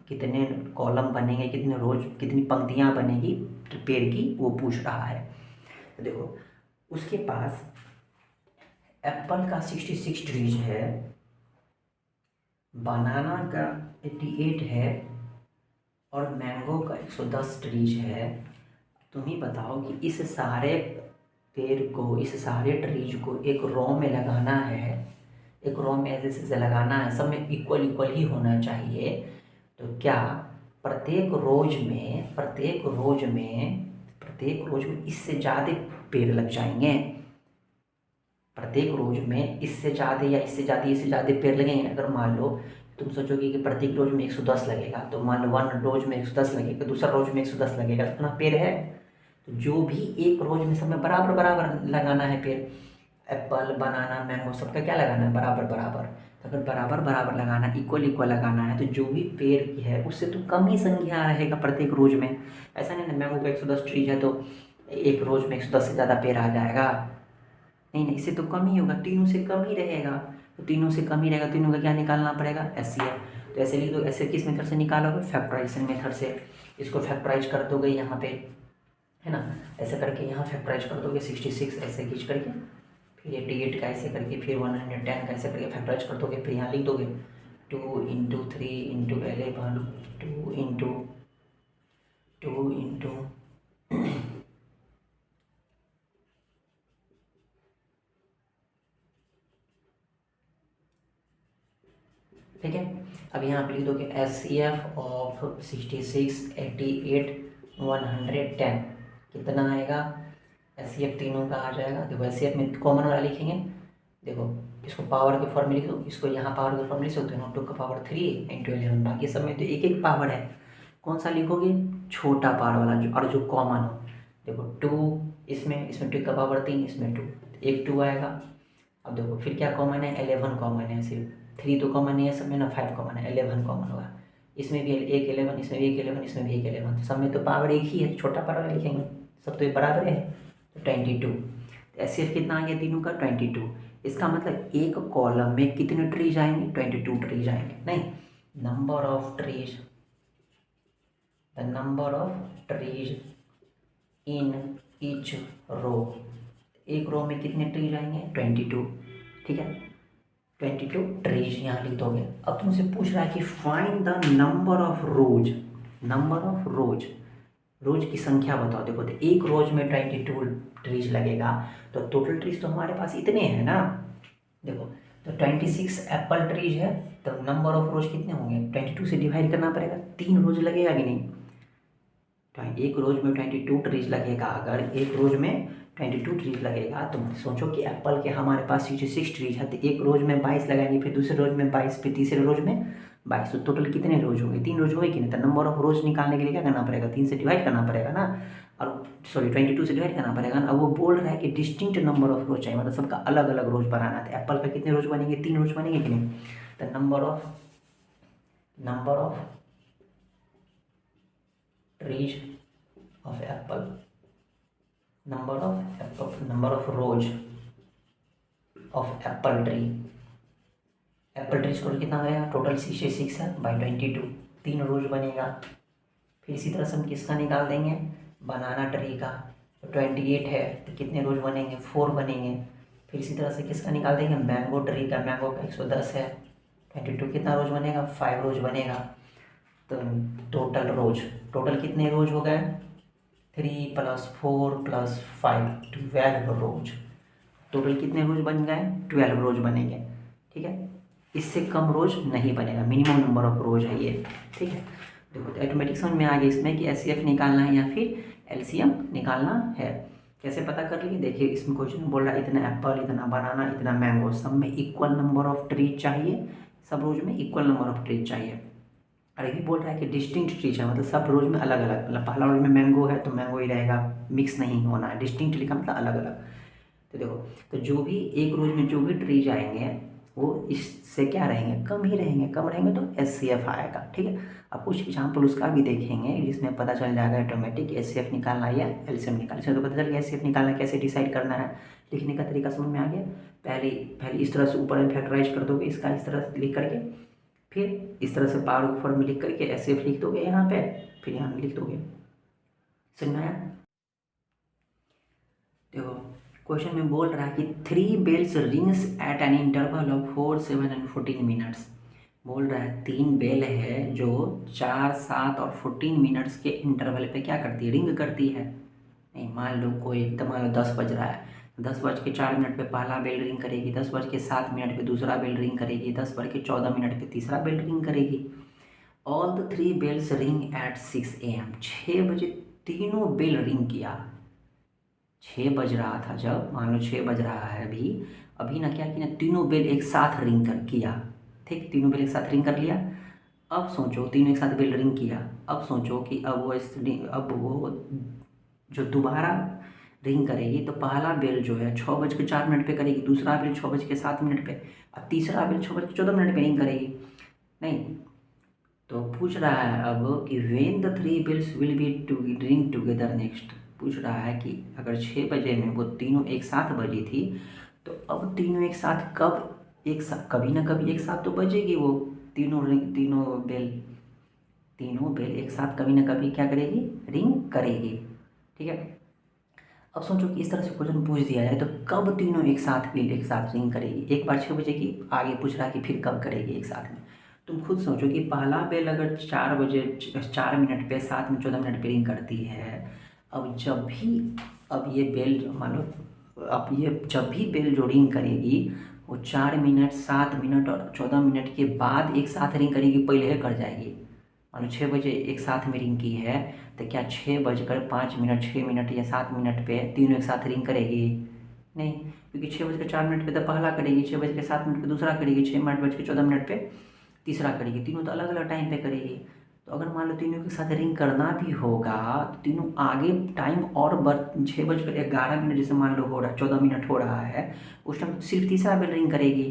कितने कॉलम बनेंगे, कितने रोज, कितनी पंक्तियाँ बनेगी पेड़ की, वो पूछ रहा है। तो देखो उसके पास एप्पल का 66 ट्रीज है, बनाना का 88 है और मैंगो का 110 ट्रीज है। तुम ही बताओ कि इस सारे पेड़ को, इस सारे ट्रीज को एक रो में लगाना है, एक रो में ऐसे लगाना है, सब में इक्वल इक्वल ही होना चाहिए। तो क्या प्रत्येक रोज में इससे ज़्यादा पेड़ लग जाएंगे, प्रत्येक रोज में इससे ज़्यादा या इससे ज़्यादा पेड़ लगेंगे। अगर मान लो तुम सोचोगे कि प्रत्येक रोज में 110 लगेगा, तो मान लो वन रोज में 110 लगेगा, दूसरा रोज में 110 लगेगा, तो इतना पेड़ है। तो जो भी एक रोज में सब में बराबर बराबर लगाना है पेड़, एप्पल बनाना मैंगो सबका क्या लगाना है, बराबर बराबर। तो अगर बराबर बराबर लगाना है, इक्वल इक्वल लगाना है, तो जो भी पेड़ की है उससे तो कम ही संख्या रहेगा प्रत्येक रोज में। ऐसा नहीं ना मैंगो का 110 ट्रीज है तो एक रोज में 110 से ज़्यादा पेड़ आ जाएगा, नहीं, इससे तो कम ही होगा, तीनों से कम ही रहेगा। तो तीनों से कम ही रहेगा, तीनों का क्या निकालना पड़ेगा, एचसीएफ। तो ऐसे लिख दो, ऐसे किस मेथड से निकालोगे, फैक्टराइजेशन मेथड से। इसको फैक्टराइज कर दोगे यहाँ पे, है ना, ऐसे करके यहाँ फैक्टराइज कर दोगे 66 ऐसे खींच करके, फिर 88 का ऐसे करके, फिर 110 का ऐसे करके फैक्टराइज कर दोगे। फिर यहाँ लिख दोगे 2 × 3 × 11 2 × ठीक है। अब यहाँ पे लिख दो कि एचसीएफ ऑफ 66, 88, 110 कितना आएगा, एचसीएफ तीनों का आ जाएगा। देखो एचसीएफ में कॉमन वाला लिखेंगे, देखो इसको पावर के फॉर्म में लिख दो, इसको यहाँ पावर के फॉर्म में लिख सकते हो, 2 का पावर 3 × 11, बाकी सब में तो एक एक पावर है। कौन सा लिखोगे, छोटा पावर वाला जो और जो कॉमन हो। देखो 2 इसमें 2 का पावर 3, इसमें 2, एक 2 आएगा। अब देखो फिर क्या कॉमन है, 11 कॉमन है, सिर्फ 3 तो कॉमन नहीं है सब में ना, 5 कॉमन है, 11 कॉमन होगा। इसमें भी एक 11, इसमें भी एक 11, इसमें भी एक 11, सब में तो पावर एक ही है, छोटा पावर लिखेंगे, सब तो एक बराबर है, तो 22। एचसीएफ कितना आ गया तीनों का, 22। इसका मतलब एक कॉलम में कितने ट्रीज आएंगे, 22 ट्रीज आएंगे। नहीं, number of trees, the number of trees in each row, एक रो में कितने ट्रीज आएंगे, 22। ठीक है, 22 ट्रीज यहाँ लिख दोगे। अब तुमसे पूछ रहा है कि find the number of rows, number of rows, rows की संख्या बताओ। देखो तो एक रोज में 22 ट्रीज लगेगा, तो टोटल ट्रीज तो हमारे पास इतने हैं ना। देखो तो 26 एप्पल ट्रीज है, तो नंबर ऑफ रोज कितने होंगे, 22 से डिवाइड करना पड़ेगा, 3 रोज लगेगा कि नहीं। तो एक रोज में 22 ट्रीज लगेगा, अगर एक रोज में 22 ट्रीज लगेगा तो सोचो कि एप्पल के हमारे पास 66 ट्रीज है, तो एक रोज में 22 लगाएंगे, फिर दूसरे रोज में 22, फिर तीसरे रोज में 22, तो टोटल कितने रोज होंगे, 3 रोज होंगे कि नहीं। तो नंबर ऑफ रोज निकालने के लिए क्या करना पड़ेगा, 3 से डिवाइड करना पड़ेगा ना, और सॉरी 22 से डिवाइड करना पड़ेगा ना। अब वो बोल रहा है कि डिस्टिंक्ट नंबर ऑफ रोज चाहिए, मतलब सबका अलग अलग रोज बनाना है। तो एप्पल का कितने रोज बनेंगे, 3 रोज बनेंगे कि नहीं। तो number of trees of Apple, number of rose of Apple tree, Apple trees total कितना आएगा, टोटल 66 है बाई 22, 3 रोज बनेगा। फिर इसी तरह से हम किसका निकाल देंगे, बनाना ट्री का, तो 28 है, तो कितने रोज बनेंगे, 4 बनेंगे। फिर इसी तरह से किसका निकाल देंगे, मैंगो ट्री का, मैंगो का 110 है, 22 कितना रोज बनेगा, 5 रोज बनेगा। तो टोटल कितने रोज हो गए, 3 + 4 + 5 12 रोज। टोटल कितने रोज बन गए, 12 रोज बनेंगे। ठीक है, इससे कम रोज नहीं बनेगा, मिनिमम नंबर ऑफ रोज है ये। ठीक है, देखो तो ऑटोमेटिक समझ में आ गया इसमें कि एचसीएफ निकालना है या फिर एलसीएम निकालना है। कैसे पता कर लिए, देखिए इसमें क्वेश्चन बोल रहा है इतना एप्पल, इतना बनाना, इतना मैंगो, सब में इक्वल नंबर ऑफ ट्रीज चाहिए, सब रोज में इक्वल नंबर ऑफ ट्रीज चाहिए। और ये भी बोल रहा है कि डिस्टिंक्ट ट्रीज है, मतलब सब रोज में अलग अलग, मतलब पहला रोज में मैंगो है तो मैंगो ही रहेगा, मिक्स नहीं होना है। डिस्टिंक्ट लिखा मतलब अलग अलग। तो देखो तो जो भी एक रोज में जो भी ट्रीज आएंगे वो इससे क्या रहेंगे, कम ही रहेंगे, कम रहेंगे तो एचसीएफ आएगा। ठीक है, अब कुछ एग्जाम्पल उसका भी देखेंगे जिसमें पता चल जाएगा ऑटोमेटिक एचसीएफ निकालना या एलसीएम निकालना। इसमें तो पता चल गया एचसीएफ निकालना कैसे डिसाइड करना है, लिखने का तरीका समझ में आ गया। पहले इस तरह से ऊपर में फैक्टराइज कर दोगे इसका, इस तरह से लिख करके, फिर इस तरह से पावर ऊपर में लिख करके एचसीएफ लिख दोगे यहाँ पे, फिर यहाँ में लिख दोगे। समझ में आया। देखो क्वेश्चन में बोल रहा है कि 3 bells rings at an interval of 4, 7 and 14 minutes. बोल रहा है 3 बेल है जो 4, 7 और 14 मिनट्स के इंटरवल पे क्या करती है, रिंग करती है। नहीं, मान लो कोई एकदम, मान लो 10 बज रहा है, 10:04 पे पहला बेल रिंग करेगी, 10:07 पे दूसरा बेल रिंग करेगी, 10:14 पे तीसरा बेल रिंग करेगी। All the 3 bells ring at 6 AM। 6 बजे तीनों बेल रिंग किया। 6 बज रहा था, जब मान लो 6 बज रहा है अभी ना क्या किया, तीनों बेल एक साथ रिंग कर किया। ठीक, तीनों बेल एक साथ रिंग कर लिया। अब सोचो तीनों एक साथ बेल रिंग किया, अब सोचो कि अब वो जो दोबारा रिंग करेगी तो पहला बेल जो है 6:04 पे करेगी, दूसरा बेल 6:07 पे, और तीसरा बेल 6:14 पे रिंग करेगी। नहीं, तो पूछ रहा है अब कि when the 3 bells will be ring together next. पूछ रहा है कि अगर 6 बजे में वो तीनों एक साथ बजी थी, तो अब तीनों एक साथ कभी ना कभी एक साथ तो बजेगी, वो तीनों बेल एक साथ कभी ना कभी क्या करेगी, रिंग करेगी। ठीक है, अब सोचो कि इस तरह से क्वेश्चन पूछ दिया जाए तो कब तीनों एक साथ रिंग करेगी। एक बार 6 बजे की, आगे पूछ रहा है कि फिर कब करेगी एक साथ में। तुम खुद सोचो कि पहला बेल अगर 4 बजे 4 मिनट पे 7 मिनट 14 मिनट पे रिंग करती है, अब ये बेल मान लो, अब ये जब भी बेल जो रिंग करेगी वो 4 मिनट 7 मिनट और 14 मिनट के बाद एक साथ रिंग करेगी, पहले कर जाएगी। मान लो 6 बजे एक साथ में रिंग की है, तो क्या 6:05 6 मिनट या 7 मिनट पे तीनों एक साथ रिंग करेगी? नहीं, क्योंकि 6:04 पे तो पहला करेगी, 6:07 पे दूसरा करेगी, 6:14 पे तीसरा करेगी, तीनों तो अलग अलग टाइम पे करेगी। तो अगर मान लो तीनों के साथ रिंग करना भी होगा तो तीनों आगे टाइम और 6:11 जैसे मान लो हो रहा है, 14 मिनट हो रहा है, उस टाइम सिर्फ तीसरा बेल रिंग करेगी।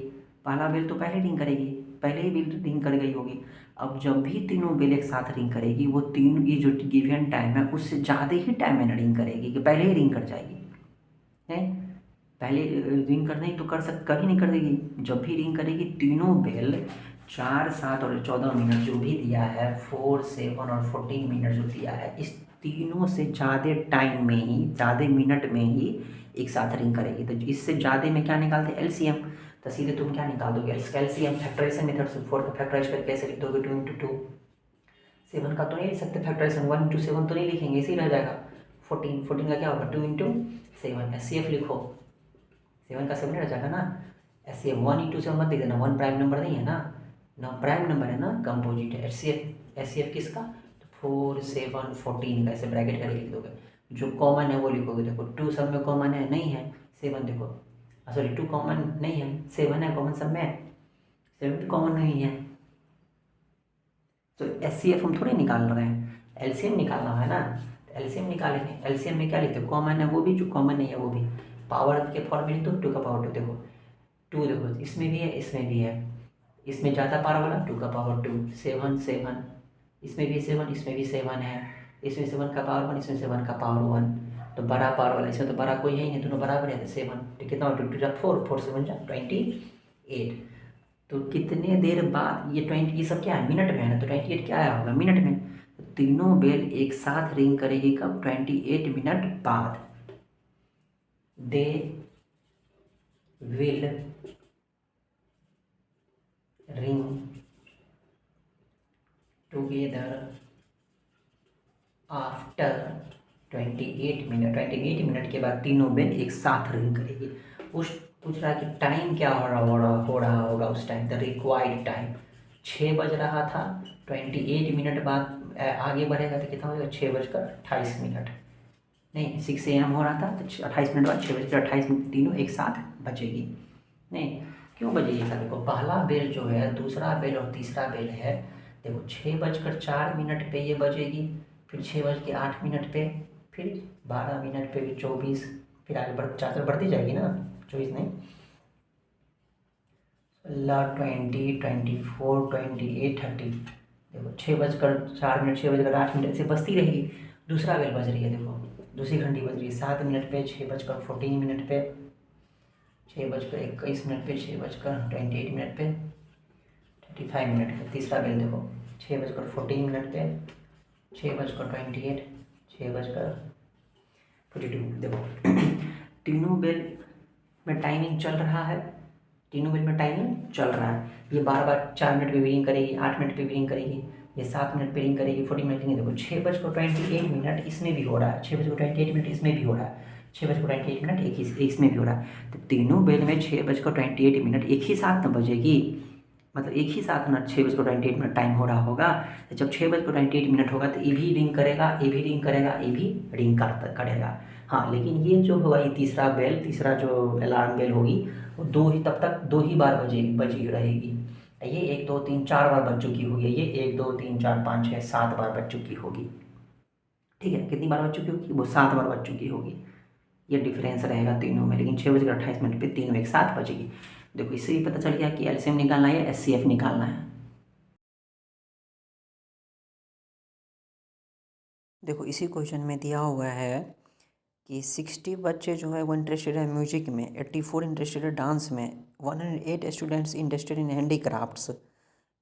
पहला बेल तो पहले रिंग करेगी, पहले ही बेल रिंग कर गई होगी। अब जब भी तीनों बेल एक साथ रिंग करेगी वो तीनों की जो गिवन टाइम है उससे ज़्यादा ही टाइम में रिंग करेगी, कि पहले ही रिंग कर जाएगी। है पहले रिंग करना ही तो कभी नहीं कर देगी। जब भी रिंग करेगी तीनों बेल 4, 7 और 14 मिनट जो भी दिया है, 4, 7 और 14 मिनट जो दिया है, इस तीनों से ज़्यादा टाइम में ही, ज़्यादा मिनट में ही एक साथ रिंग करेगी। तो इससे ज़्यादा में क्या निकालते हैं, एलसीएम। तो सीधे तुम क्या निकाल दोगे, एलसीएम फैक्टराइजेशन मेथड से 4 का फैक्टराइज करके कैसे लिख दोगे, 2 × 2। 7 का तो नहीं लिख सकते फैक्टराइजेशन, 1 × 7 तो नहीं लिखेंगे, इसी रह जाएगा। 14 का क्या होगा, 2 × 7। एचसीएफ लिखो, 7 का 7 रह जाएगा ना। एचसीएफ 1 × 7 मत लिख देना, 1 प्राइम नंबर नहीं है ना, ना प्राइम नंबर है ना, कंपोजिट है। एचसीएफ किसका, तो 4, 7, 14 का ऐसे ब्रैकेट करके लिख दोगे। जो कॉमन है वो लिखोगे। देखो 2 सब में कॉमन है, नहीं है। 7 देखो, सॉरी 2 कॉमन नहीं है, 7 है कॉमन सब में, 7 भी कॉमन नहीं है। तो एचसीएफ हम थोड़ी निकाल रहे हैं, एलसीएम निकालना है ना। एलसीएम निकालेंगे, एलसीएम में क्या लिखते हो, कॉमन है वो भी, जो कॉमन नहीं है वो भी। पावर के फॉर्म में लिख दो, 2 का पावर 2। देखो 2 देखो इसमें भी है, इसमें भी है। इसमें ज़्यादा पावर वाला 2 का पावर 2, 7, 7। इसमें भी 7, इसमें भी 7 है। इसमें 7 का पावर 1, इसमें 7 का पावर 1। तो बड़ा पावर वाला, इसमें तो बड़ा कोई है ही नहीं, दोनों बराबर है। 7 तो कितना, 2 2 4, 4 7 28। तो कितने देर बाद ये 20, ये सब क्या है, मिनट में है ना, तो 28 क्या आया होगा, मिनट में। तो तीनों बेल एक साथ रिंग करेगी कब, 28 मिनट बाद। They will ring together after 28 minute के बाद तीनों बेल एक साथ रिंग करेगी। उस पूछ रहा है कि टाइम क्या हो रहा होगा उस टाइम, द रिक्वायर्ड टाइम 6 बज रहा था, 28 मिनट बाद आगे बढ़ेगा तो कितना हो जाएगा, 6:28। नहीं 6 AM हो रहा था तो 28 मिनट बाद 6:28 तीनों एक साथ बजेगी। नहीं क्यों बजेगी, का देखो पहला बेल जो है, दूसरा बेल और तीसरा बेल है। देखो 6:04 पे ये बजेगी, फिर 6:08 पे, फिर 12 मिनट पे भी 24, फिर आगे चार बढ़ती जाएगी ना, 24 नहीं, 20, 24, 28, 30। देखो 6:04, 6:08 ऐसे बजती रहेगी। दूसरा बेल बज रही है, देखो दूसरी घंटी बज रही है 7 मिनट पे, 6:14 पे, 6:21 पे, 6:28 पे, 35 पे। तीसरा बेल देखो 6:14 पे, 6:28, 6:42। देखो तीनों बेल में टाइमिंग चल रहा है, तीनों बेल में टाइमिंग चल रहा है। ये बार बार 4 मिनट पे भी रिंग करेगी, 8 मिनट पे भी रिंग करेगी, ये 7 मिनट पे रिंग करेगी, 40 मिनट रिंग। देखो 6:28 इसमें भी हो रहा है, 6:28 इसमें भी हो रहा है, 6:28 एक ही इसमें भी हो रहा है। तो तीनों बेल में 6:28 एक ही साथ न बजेगी, मतलब एक ही साथ ना 6:28 टाइम हो रहा होगा। तो जब 6:28 होगा तो ये भी रिंग करेगा, ये भी रिंग करेगा, ये भी रिंग करेगा। हाँ लेकिन ये जो होगा, ये तीसरा बेल, तीसरा जो अलार्म बेल होगी वो तब तक दो ही बार बजी रहेगी। ये 1 2 3 4 बार बज चुकी होगी, ये 1 2 3 4 5 6 7 बार बज चुकी होगी। ठीक है, कितनी बार बज चुकी होगी, वो 7 बार बज चुकी होगी। ये डिफरेंस रहेगा तीनों में, लेकिन 6:28 पे तीनों एक साथ बजेगी। देखो इससे भी पता चल गया कि एलसीएम निकालना है या एचसीएफ निकालना है। देखो इसी क्वेश्चन में दिया हुआ है कि 60 बच्चे जो है वो इंटरेस्टेड है म्यूजिक में, 84 इंटरेस्टेड है डांस में, 108 स्टूडेंट्स इंटरेस्टेड इन हैंडीक्राफ्ट्स।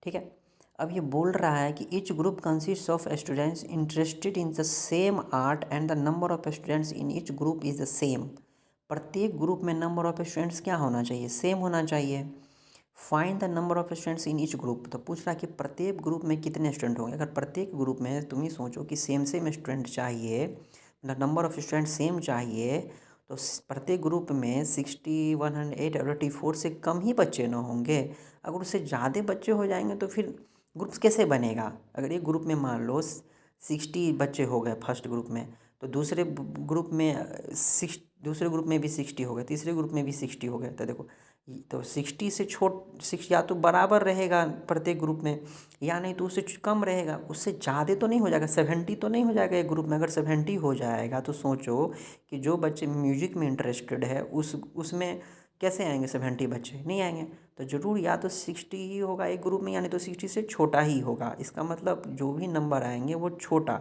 ठीक है, अब ये बोल रहा है कि each group consist of students interested in the sem art and the number of students in each group is the same. प्रत्येक ग्रुप में नंबर ऑफ स्टूडेंट्स क्या होना चाहिए, सेम होना चाहिए। Find the number of students in each group, तो पूछ रहा है कि प्रत्येक ग्रुप में कितने स्टूडेंट होंगे। अगर प्रत्येक ग्रुप में तुम ही सोचो कि सेम स्टूडेंट चाहिए, मतलब नंबर ऑफ स्टूडेंट सेम चाहिए, तो प्रत्येक ग्रुप में 60, 108 और 84 से कम ही बच्चे न होंगे। अगर उससे ज़्यादा बच्चे हो जाएंगे तो फिर ग्रुप्स कैसे बनेगा। अगर एक ग्रुप में मान लो 60 बच्चे हो गए फर्स्ट ग्रुप में, तो दूसरे ग्रुप में भी 60 हो गए, तीसरे ग्रुप में भी 60 हो गए। तो देखो तो 60 से सिक्स या तो बराबर रहेगा प्रत्येक ग्रुप में, या नहीं तो उससे कम रहेगा। उससे ज़्यादा तो नहीं हो जाएगा, 70 तो नहीं हो जाएगा एक ग्रुप में। अगर 70 हो जाएगा तो सोचो कि जो बच्चे म्यूजिक में इंटरेस्टेड है उसमें कैसे आएंगे 70 बच्चे? नहीं आएंगे। तो ज़रूर या तो 60 ही होगा एक ग्रुप में, यानी तो 60 से छोटा ही होगा। इसका मतलब जो भी नंबर आएंगे वो छोटा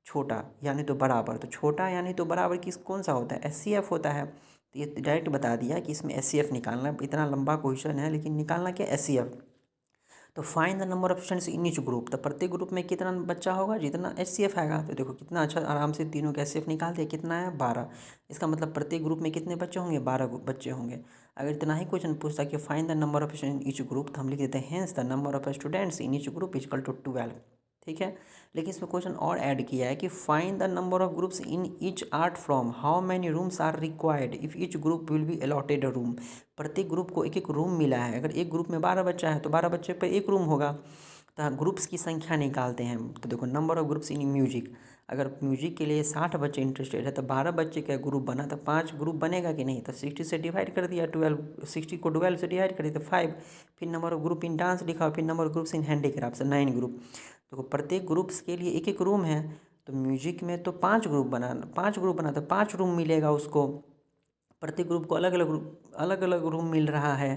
छोटा यानी तो बराबर। तो छोटा यानी तो बराबर कौन सा होता है? एचसीएफ होता है। तो ये डायरेक्ट बता दिया कि इसमें एचसीएफ निकालना है। इतना लंबा क्वेश्चन है लेकिन निकालना क्या? एचसीएफ। तो find the number of students in each group. तो प्रत्येक ग्रुप में कितना बच्चा होगा? जितना एचसीएफ आएगा। तो देखो कितना अच्छा आराम से तीनों का एचसीएफ निकाल दिया। कितना है? 12। इसका मतलब प्रत्येक ग्रुप में कितने बच्चे होंगे? 12 बच्चे होंगे। अगर इतना ही क्वेश्चन पूछता कि find the number of students in each group, तो हम लिख देते हैं hence the number of students in each group is equal to 12। ठीक है। लेकिन इसमें क्वेश्चन और ऐड किया है कि find the number of groups in each art from how many rooms are required if each group will be allotted a room. प्रत्येक group को एक एक रूम मिला है। अगर एक ग्रुप में 12 बच्चा है तो 12 बच्चे पर एक रूम होगा। तो ग्रुप्स की संख्या निकालते हैं। तो देखो number of groups in music, अगर म्यूजिक के लिए 60 बच्चे इंटरेस्टेड है तो 12 बच्चे का ग्रुप बना तो 5 ग्रुप बनेगा कि नहीं? तो 60 से डिवाइड कर दिया, 12, 60 को 12 से डिवाइड कर दिया तो 5। फिर number of group in dance लिखा, फिर number of groups in handicraft 9 group. देखो प्रत्येक ग्रुप्स के लिए एक एक रूम है। तो म्यूजिक में तो 5 ग्रुप बना तो 5 रूम मिलेगा उसको। प्रत्येक ग्रुप को अलग अलग रूम मिल रहा है।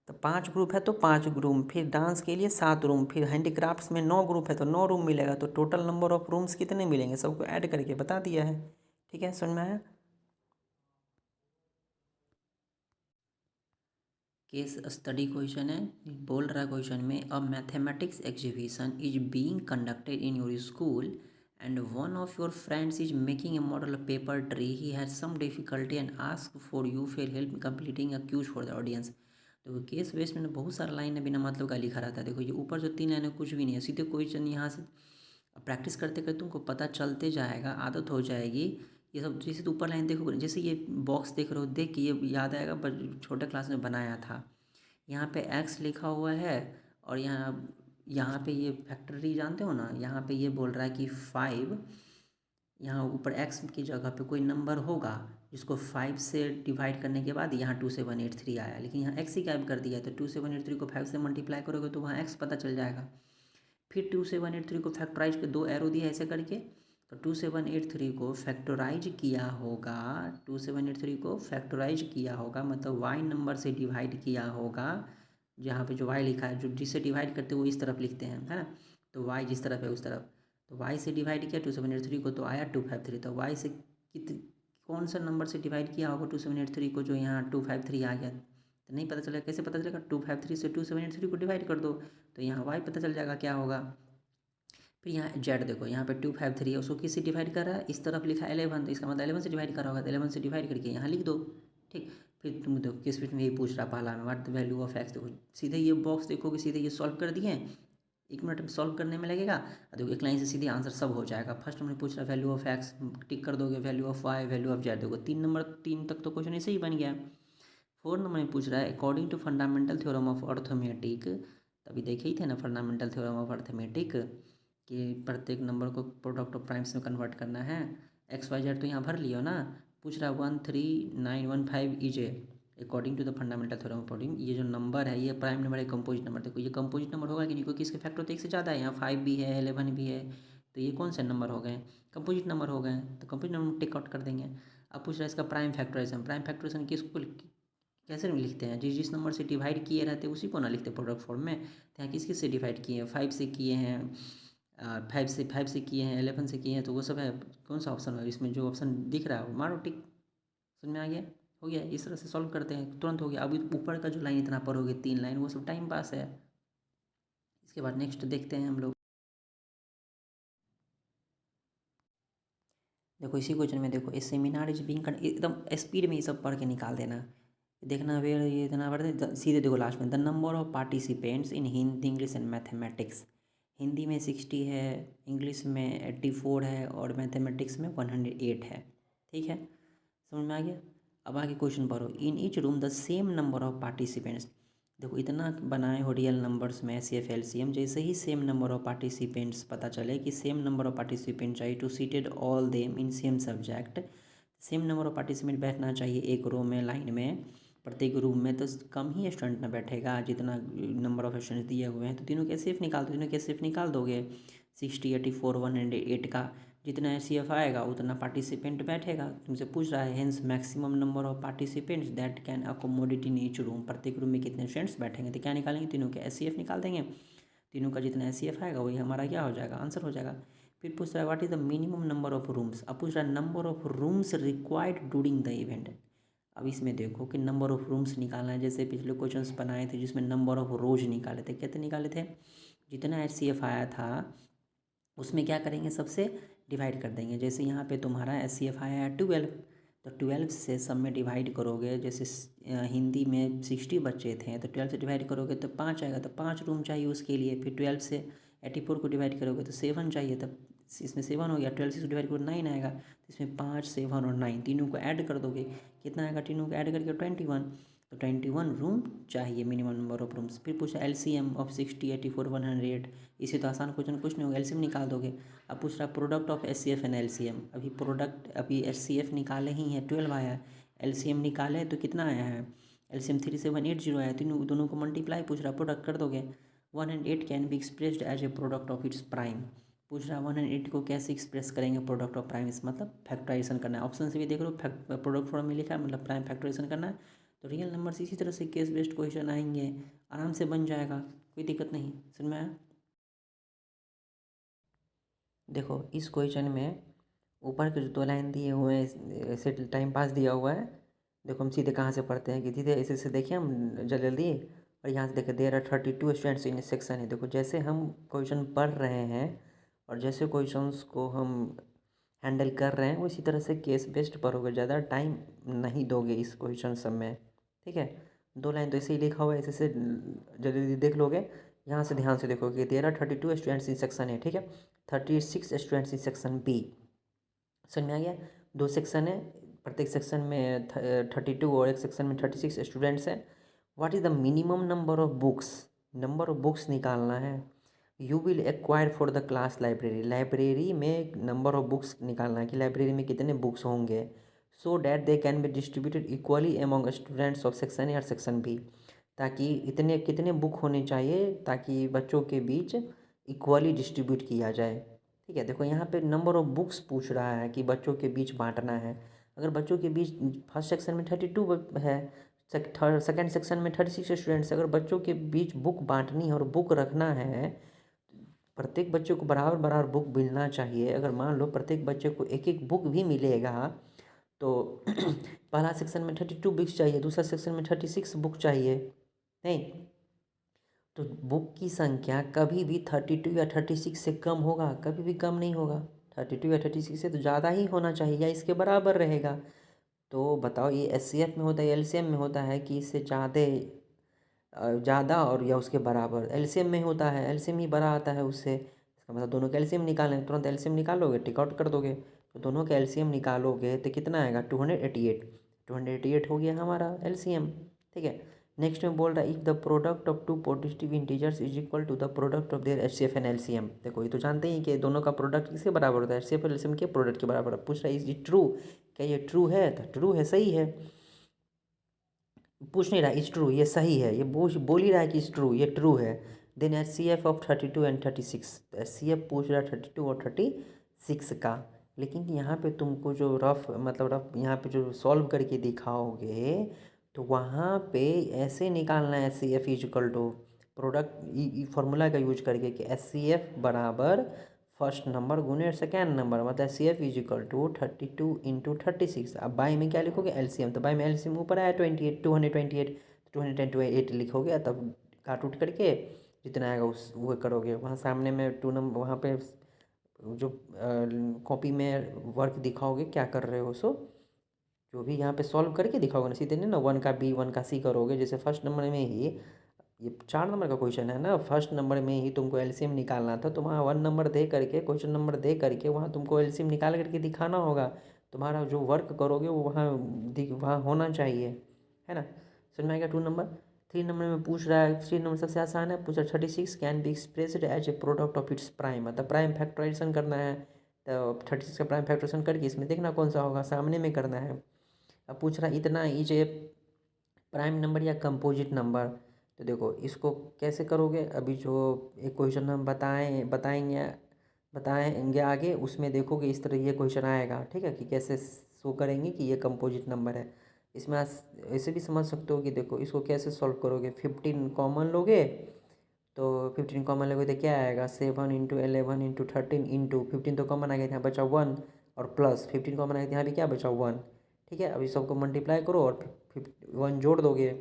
तो 5 ग्रुप है तो 5 रूम, फिर डांस के लिए 7 रूम, फिर हैंडीक्राफ्ट्स में 9 ग्रुप है तो 9 रूम मिलेगा। तो टोटल नंबर ऑफ रूम्स कितने मिलेंगे? सबको ऐड करके बता दिया है। ठीक है, समझ में आया? केस स्टडी क्वेश्चन है। बोल रहा है क्वेश्चन में, a mathematics exhibition is being conducted in your school and one of your friends is making a model paper tree. He has some difficulty and ask for you for help completing a quiz for the audience. देखो case base में बहुत सारा line है बिना मतलब का लिखा रहता है। देखो ये ऊपर जो 3 लाइन है कुछ भी नहीं है, सीधे क्वेश्चन यहाँ से प्रैक्टिस करते करते तुमको पता चलते जाएगा, आदत हो जाएगी। ये सब जैसे तो ऊपर लाइन देखो, जैसे ये बॉक्स देख रहे हो, देख के ये याद आएगा पर छोटे क्लास में बनाया था। यहाँ पे एक्स लिखा हुआ है और यहाँ पे ये फैक्टरी जानते हो ना, यहाँ पे ये बोल रहा है कि 5, यहाँ ऊपर एक्स की जगह पे कोई नंबर होगा जिसको 5 से डिवाइड करने के बाद यहाँ 2783 आया, लेकिन यहाँ एक्स ही गायब कर दिया है। तो 2783 को 5 से मल्टीप्लाई करोगे तो वहाँ एक्स पता चल जाएगा। फिर 2783 को फैक्टराइज के 2 एरो दिया ऐसे करके, तो 2783 को फैक्टराइज किया होगा। 2783 को फैक्टराइज किया होगा मतलब वाई नंबर से डिवाइड किया होगा। जहाँ पे जो वाई लिखा है, जो जिससे डिवाइड करते वो इस तरफ लिखते हैं, है ना? तो वाई जिस तरफ है उस तरफ, तो वाई से डिवाइड किया 2783 को तो आया 253। तो वाई से कौन सा नंबर से डिवाइड किया होगा 2783 को जो यहाँ 253 आ गया? तो नहीं पता चलेगा। कैसे पता चलेगा? 253 से 2783 को डिवाइड कर दो तो यहाँ वाई पता चल जाएगा क्या होगा। फिर यहाँ जेड देखो, यहाँ पे 253 है, उसको किससे डिवाइड कर रहा है? इस तरफ लिखा 11, तो इसका मतलब 11 से डिवाइड कर रहा होगा। तो 11 से डिवाइड करके यहाँ लिख दो। ठीक। फिर तुम देखो किस फिट में यही पूछ रहा पहला में, what the value of x. देखो सीधे ये बॉक्स देखोगे, सीधे ये सॉल्व कर दिए, 1 मिनट में सॉल्व करने में लगेगा। देखो एक लाइन से सीधे आंसर सब हो जाएगा। फर्स्ट हमने पूछ रहा वैल्यू ऑफ एक्स, टिक कर दोगे, value of Y, value of Z. देखो 3 तक तो क्वेश्चन ऐसे ही बन गया। 4 नंबर में पूछ रहा है according to fundamental theorem of arithmetic. तभी देखे ही थे ना फंडामेंटल थ्योरम ऑफ अर्थमेटिक, कि प्रत्येक नंबर को प्रोडक्ट ऑफ प्राइम्स में कन्वर्ट करना है। एक्स वाई जेड तो यहाँ भर लियो ना। पूछ रहा है 13915 is according to the fundamental theorem of according, ये जो नंबर है ये प्राइम नंबर है, कंपोजिट नंबर। देखो ये कंपोजिट नंबर होगा कि नहीं, क्योंकि इसके फैक्टर तो 1 से ज़्यादा है। यहाँ 5 भी है, 11 भी है, तो ये कौन से नंबर हो गए? कंपोजिट नंबर हो गए। तो कंपोजिट नंबर टिक आउट कर देंगे। अब पूछ रहा है इसका प्राइम फैक्टराइजेशन। प्राइम फैक्टराइजेशन किसको कैसे लिखते हैं? जिस जिस नंबर से डिवाइड किए रहते हैं उसी को ना लिखते प्रोडक्ट फॉर्म में। तो यहाँ किस किस से डिवाइड किए हैं? 5 से किए हैं, 5 से किए हैं, 11 से किए हैं, तो वो सब है। कौन सा ऑप्शन है इसमें? जो ऑप्शन दिख रहा है वो मारो टिक। समझ में आ गया? हो गया। इस तरह से सॉल्व करते हैं, तुरंत हो गया। अभी ऊपर का जो लाइन इतना पढ़ोगे 3 लाइन, वो सब टाइम पास है। इसके बाद नेक्स्ट देखते हैं हम लोग। देखो इसी क्वेश्चन में देखो, ए सेमिनार इज बीइंग, एकदम स्पीड में ये सब पढ़ के निकाल देना। देखना वे ये इतना पढ़ते सीधे देखो लास्ट में, the number of participants in Hindi, English and mathematics. Hindi में 60 है, इंग्लिश में 84 है और मैथमेटिक्स में 108 है। ठीक है, समझ में आ गया? अब आगे क्वेश्चन पढ़ो। In each room the same number of participants. देखो इतना बनाए हो रियल नंबर्स में C F L C M, जैसे ही सेम नंबर ऑफ पार्टिसिपेंट्स पता चले कि सेम नंबर ऑफ पार्टिसिपेंट चाहिए to seated all them in same subject. Same number of participant बैठना चाहिए एक रो में, लाइन में। प्रत्येक रूम में तो कम ही स्टूडेंट ना बैठेगा जितना नंबर ऑफ स्टूडेंट्स दिए हुए हैं, तो तीनों के एचसीएफ निकाल दो। तीनों के एचसीएफ निकाल दोगे 60, 84, 108 का जितना एचसीएफ आएगा उतना पार्टिसिपेंट बैठेगा। तुमसे पूछ रहा है hence maximum number of participants that can accommodate in each room, प्रत्येक रूम में कितने स्टूडेंट्स बैठेंगे, तो क्या निकालेंगे, तीनों के एचसीएफ निकाल देंगे। तीनों का जितना एचसीएफ आएगा वही हमारा क्या हो जाएगा, आंसर हो जाएगा। फिर पूछ रहा है what is the minimum number of rooms. अब पूछ रहा है number of rooms required during the event. अब इसमें देखो कि नंबर ऑफ रूम्स निकालना है, जैसे पिछले क्वेश्चंस बनाए थे जिसमें नंबर ऑफ रोज निकाले थे, कितने निकाले थे, जितना एचसीएफ आया था उसमें क्या करेंगे, सबसे डिवाइड कर देंगे। जैसे यहाँ पे तुम्हारा एचसीएफ आया है 12, तो 12 से सब में डिवाइड करोगे। जैसे हिंदी में 60 बच्चे थे तो 12 से डिवाइड करोगे तो 5 आएगा, तो 5 रूम चाहिए उसके लिए। फिर 12 से 84 को डिवाइड करोगे तो 7 चाहिए, तब इसमें 7 हो गया। 12 से डिवाइड करोगे 9 आएगा, तो इसमें 5, 7 और 9 तीनों को ऐड कर दोगे, कितना आएगा, तीनों को ऐड करके 21, तो 21 रूम चाहिए मिनिमम नंबर ऑफ रूम्स। फिर पूछा एलसीएम ऑफ 60, 84, 108। इसे तो आसान क्वेश्चन कुछ नहीं होगा, एलसीएम निकाल दोगे। अब पूछ रहा product of HCF and LCM. अभी एचसीएफ निकाले ही है 12 आया है, एलसीएम निकाले तो कितना आया है, एलसीएम 3780 आया, तीनों दोनों को मल्टीप्लाई पूछ रहा, प्रोडक्ट कर दोगे। 108 can be expressed as a product of its prime. पूछ रहा 108 को कैसे एक्सप्रेस करेंगे प्रोडक्ट ऑफ प्राइम, इस मतलब फैक्टराइजेशन करना है। ऑप्शन से भी देख लो प्रोडक्ट फॉर्म में लिखा है, मतलब प्राइम फैक्टराइजेशन करना है। तो रियल नंबर्स इसी तरह से केस बेस्ड क्वेश्चन आएंगे, आराम से बन जाएगा, कोई दिक्कत नहीं। समझ में आया। देखो इस क्वेश्चन में ऊपर के जो 2 लाइन दिए हुए हैं ऐसे टाइम पास दिया हुआ है। देखो हम सीधे कहाँ से पढ़ते हैं कि सीधे ऐसे से देखिए हम जल्दी जल्दी, और यहाँ से देखिए there are 32 students in section है। देखो जैसे हम क्वेश्चन पढ़ रहे हैं और जैसे क्वेश्चंस को हम हैंडल कर रहे हैं उसी तरह से केस बेस्ड पढ़ोगे, ज़्यादा टाइम नहीं दोगे इस क्वेश्चन सब में, ठीक है। 2 लाइन तो ऐसे ही लिखा हुआ है, ऐसे से जल्दी जल्दी देख लोगे। यहाँ से ध्यान से देखोगे there are 32 students in section है, ठीक है, 36 स्टूडेंट्स इन सेक्शन बी। समझ में आ गया। 2 सेक्शन है, प्रत्येक सेक्शन में 32 और एक सेक्शन में 36 स्टूडेंट्स हैं। What is the minimum number of books, number of books निकालना है। You will acquire for the class library, library में नंबर ऑफ बुक्स निकालना है कि लाइब्रेरी में कितने बुक्स होंगे। So that they can be distributed equally among students of section A और सेक्शन बी, ताकि इतने कितने बुक होने चाहिए ताकि बच्चों के बीच इक्वली डिस्ट्रीब्यूट किया जाए, ठीक है। देखो यहाँ पे नंबर ऑफ बुक्स पूछ रहा है कि बच्चों के बीच बांटना है। अगर बच्चों के बीच फर्स्ट सेक्शन में 32 है, सेकेंड सेक्शन में 36 स्टूडेंट्स, अगर बच्चों के बीच बुक बांटनी है और बुक रखना है, प्रत्येक बच्चे को बराबर बराबर बुक मिलना चाहिए। अगर मान लो प्रत्येक बच्चे को एक एक बुक भी मिलेगा तो पहला सेक्शन में 32 बुक्स चाहिए, दूसरा सेक्शन में 36 बुक चाहिए, नहीं तो बुक की संख्या कभी भी 32 या 36 से कम होगा, कभी भी कम नहीं होगा। 32 या 36 से तो ज़्यादा ही होना चाहिए या इसके बराबर रहेगा। तो बताओ ये एचसीएफ में होता है, एलसीएम में होता है कि इससे ज़्यादा और या उसके बराबर। एलसीएम में होता है, एलसीएम ही बड़ा आता है उससे, इसका मतलब दोनों का एलसीएम निकालें, तुरंत एलसीएम निकालोगे टिक आउट कर दोगे, तो दोनों का एलसीएम निकालोगे तो कितना आएगा 288 हो गया हमारा एलसीएम, ठीक है। नेक्स्ट में बोल रहा है if the product of 2 positive integers is equal to the product of their HCF and LCM. देखो ये तो जानते ही कि दोनों का प्रोडक्ट किसके बराबर होता है, एचसीएफ और एलसीएम के प्रोडक्ट के बराबर। पूछ रहा है इज इट ट्रू, क्या ये ट्रू है, तो ट्रू है, सही है। पूछ नहीं रहा इज ट्रू, ये सही है, ये बोल ही रहा है कि इज ट्रू, ये ट्रू है। देन एचसीएफ ऑफ 32 एंड 36, तो एचसीएफ पूछ रहा है 32 और 36 का। लेकिन यहाँ पे तुमको जो रफ यहाँ पे जो सॉल्व करके दिखाओगे तो वहाँ पे ऐसे निकालना है HCF is equal to product formula का यूज करके कि एचसीएफ बराबर फर्स्ट नंबर गुने सेकेंड नंबर, मतलब HCF is equal to 32 into 36। अब बाई में क्या लिखोगे एलसीएम, तो बाई में एलसीएम ऊपर आया 28 228, 228 लिखोगे, तब काट उठ करके जितना आएगा उस वो करोगे। वहाँ सामने में 2 नंबर वहाँ पे जो कॉपी में वर्क दिखाओगे क्या कर रहे हो, सो जो भी यहाँ पे सॉल्व करके दिखाओगे ना, सीधे नहीं ना 1 का बी 1 का सी करोगे। जैसे फर्स्ट नंबर में ही ये 4 नंबर का क्वेश्चन है ना, फर्स्ट नंबर में ही तुमको एलसीएम निकालना था, तो वहाँ 1 नंबर दे करके क्वेश्चन नंबर दे करके वहाँ तुमको एलसीएम निकाल करके दिखाना होगा। तुम्हारा जो वर्क करोगे वो वहाँ होना चाहिए, है ना। समझ में आएगा। 2 नंबर 3 नंबर में पूछ रहा है, 3 नंबर सबसे आसान है, पूछ रहा 36 can be expressed as a product of its prime, मतलब प्राइम फैक्टराइजेशन करना है। तो 36 का प्राइम फैक्टराइजेशन करके इसमें देखना कौन सा होगा, सामने में करना है। अब पूछ रहा इतना इज ए प्राइम नंबर या कंपोजिट नंबर। तो देखो इसको कैसे करोगे, अभी जो एक क्वेश्चन हम बताएंगे आगे, उसमें देखोगे इस तरह ये क्वेश्चन आएगा, ठीक है, कि कैसे शो करेंगे कि ये कंपोजिट नंबर है। इसमें ऐसे भी समझ सकते हो कि देखो इसको कैसे सॉल्व करोगे। 15 कॉमन लोगे तो 15 कॉमन लोगे तो क्या आएगा, 7 इंटू 11 इंटू 13 इंटू 15 तो कॉमन आ गया था, यहाँ बचा 1, और प्लस 15 कॉमन आ गया था, यहाँ भी क्या बचा 1। ठीक है, अभी सबको मल्टीप्लाई करो और 1 जोड़ दोगे,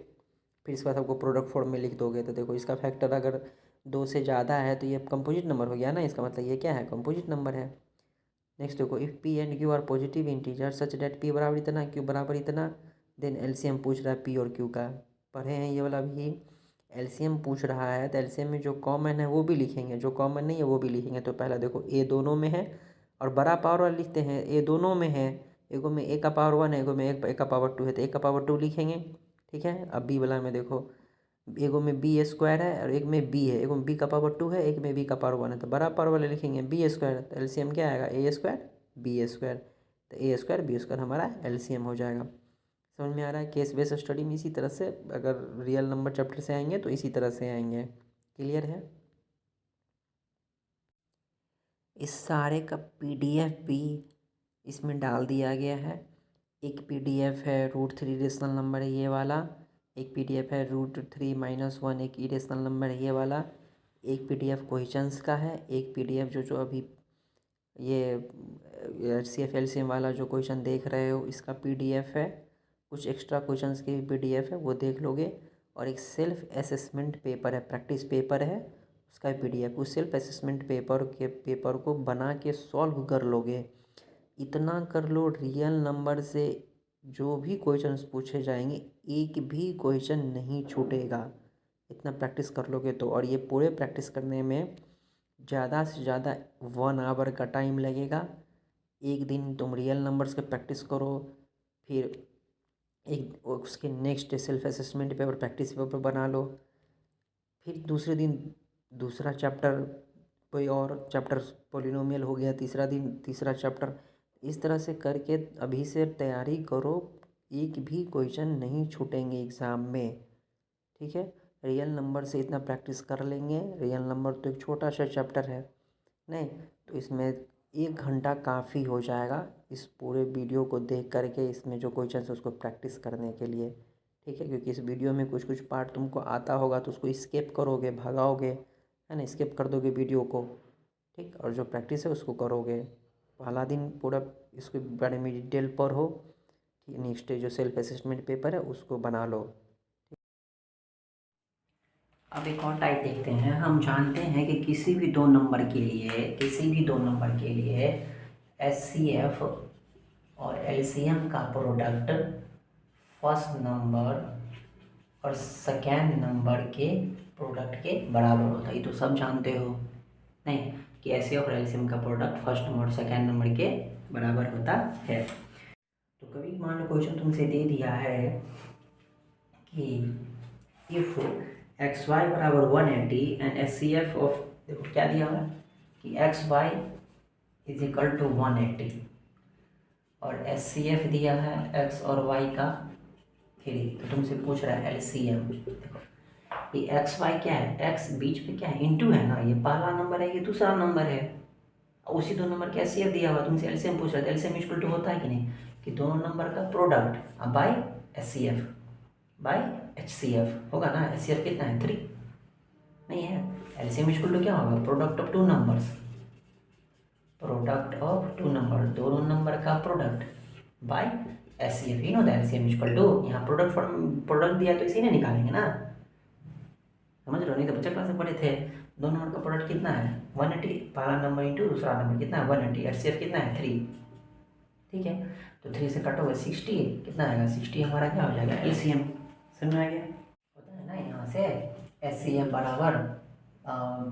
फिर इसके बाद आपको प्रोडक्ट फॉर्म में लिख दोगे। तो देखो इसका फैक्टर अगर 2 से ज़्यादा है तो ये कंपोजिट नंबर हो गया ना, इसका मतलब ये क्या है, कंपोजिट नंबर है। नेक्स्ट देखो, if p and q are positive integer such that p बराबर इतना क्यू बराबर इतना, देन एलसीएम पूछ रहा है पी और क्यू का। पढ़े हैं ये वाला भी, एलसीएम पूछ रहा है तो एलसीएम में जो कॉमन है वो भी लिखेंगे, जो कॉमन नहीं है वो भी लिखेंगे। तो पहला देखो ए दोनों में है, और बड़ा पावर वाला लिखते हैं, ए दोनों में है, एगो में ए का पावर 1 है, एगो में ए का पावर 2 है, तो ए का पावर 2 लिखेंगे। ठीक है, अब बी वाला में देखो, एगो में बी स्क्वायर है और एक में बी है, एगो में बी का पावर 2 है, एक में बी का पावर 1 है, तो बड़ा पावर वाले लिखेंगे बी स्क्वायर। तो एलसीएम क्या आएगा, ए स्क्वायर बी स्क्वायर, तो ए स्क्वायर बी स्क्वायर हमारा एलसीएम हो जाएगा। समझ में आ रहा है। केस बेस्ड स्टडी में इसी तरह से, अगर रियल नंबर चैप्टर से आएंगे तो इसी तरह से आएंगे। क्लियर है। इस सारे का पीडीएफ भी इसमें डाल दिया गया है। एक पीडीएफ है √3 रेशनल नंबर है ये वाला, एक पीडीएफ है √3 - 1 एक इरेशनल नंबर है ये वाला, एक पीडीएफ क्वेश्चंस का है, एक पीडीएफ जो अभी ये CF LCM वाला जो क्वेश्चन देख रहे हो इसका पीडीएफ है। कुछ एक्स्ट्रा क्वेश्चंस के भी पीडीएफ है, वो देख लोगे। और एक सेल्फ असेसमेंट पेपर है, प्रैक्टिस पेपर है, उसका पीडीएफ। उस सेल्फ असेसमेंट पेपर को बना के सॉल्व कर लोगे। इतना कर लो, रियल नंबर से जो भी क्वेश्चंस पूछे जाएंगे एक भी क्वेश्चन नहीं छूटेगा, इतना प्रैक्टिस कर लोगे तो। और ये पूरे प्रैक्टिस करने में ज़्यादा से ज़्यादा 1 आवर का टाइम लगेगा। एक दिन तुम रियल नंबर्स के प्रैक्टिस करो, फिर एक उसके next self assessment paper practice paper बना लो, फिर दूसरे दिन दूसरा चैप्टर, कोई और चैप्टर पोलिनोमियल हो गया, तीसरा दिन तीसरा चैप्टर, इस तरह से करके अभी से तैयारी करो, एक भी क्वेश्चन नहीं छूटेंगे एग्ज़ाम में। ठीक है, रियल नंबर से इतना प्रैक्टिस कर लेंगे। रियल नंबर तो एक छोटा सा चैप्टर है नहीं, तो इसमें 1 घंटा काफ़ी हो जाएगा इस पूरे वीडियो को देख करके, इसमें जो क्वेश्चन है उसको प्रैक्टिस करने के लिए। ठीक है, क्योंकि इस वीडियो में कुछ कुछ पार्ट तुमको आता होगा तो उसको स्किप करोगे, भगाओगे, है ना, स्किप कर दोगे वीडियो को। ठीक, और जो प्रैक्टिस है उसको करोगे। पहला दिन पूरा इसके बारे में डिटेल पढ़ो, ठीक, नेक्स्ट जो सेल्फ असेसमेंट पेपर है उसको बना लो। अब एक और टाइप देखते हैं। हम जानते हैं कि किसी भी दो नंबर के लिए HCF और LCM का प्रोडक्ट फर्स्ट नंबर और सेकेंड नंबर के प्रोडक्ट के बराबर होता है। ये तो सब जानते हो नहीं, कि HCF और LCM का प्रोडक्ट फर्स्ट नंबर और सेकेंड नंबर के बराबर होता है। तो कभी मान लो क्वेश्चन तुमसे दे दिया है कि इफ़ XY बराबर 180 एंड HCF ऑफ, देखो क्या दिया हुआ है कि XY इज इक्वल टू 180, और HCF दिया है X और Y का 3। तो तुमसे पूछ रहा है LCM। देखो ये XY क्या है, X बीच में क्या है, इंटू है ना, ये पहला नंबर है, ये दूसरा नंबर है, उसी दो नंबर के HCF दिया हुआ, तुमसे LCM पूछ रहा है। LCM इक्वल टू होता है कि नहीं, कि दोनों नंबर का product by HCF by HCF होगा ना। HCF कितना है, 3 नहीं है। LCM इक्वल टू क्या होगा, प्रोडक्ट ऑफ टू नंबर्स, दोनों नंबर का product by HCF। He know the LCM equal to, यहाँ प्रोडक्ट दिया तो इसी ने निकालेंगे ना, समझ रहे हो। नहीं तो बच्चा क्लास में पढ़े थे, दोनों नंबर का प्रोडक्ट कितना है 180, पहला नंबर इंटू दूसरा नंबर कितना है 180, HCF कितना है 3। ठीक है, तो 3 से कटोगे 60, कितना आएगा 60, हमारा क्या हो जाएगा LCM। समझ में आ गया, होता है ना यहाँ से HCF बराबर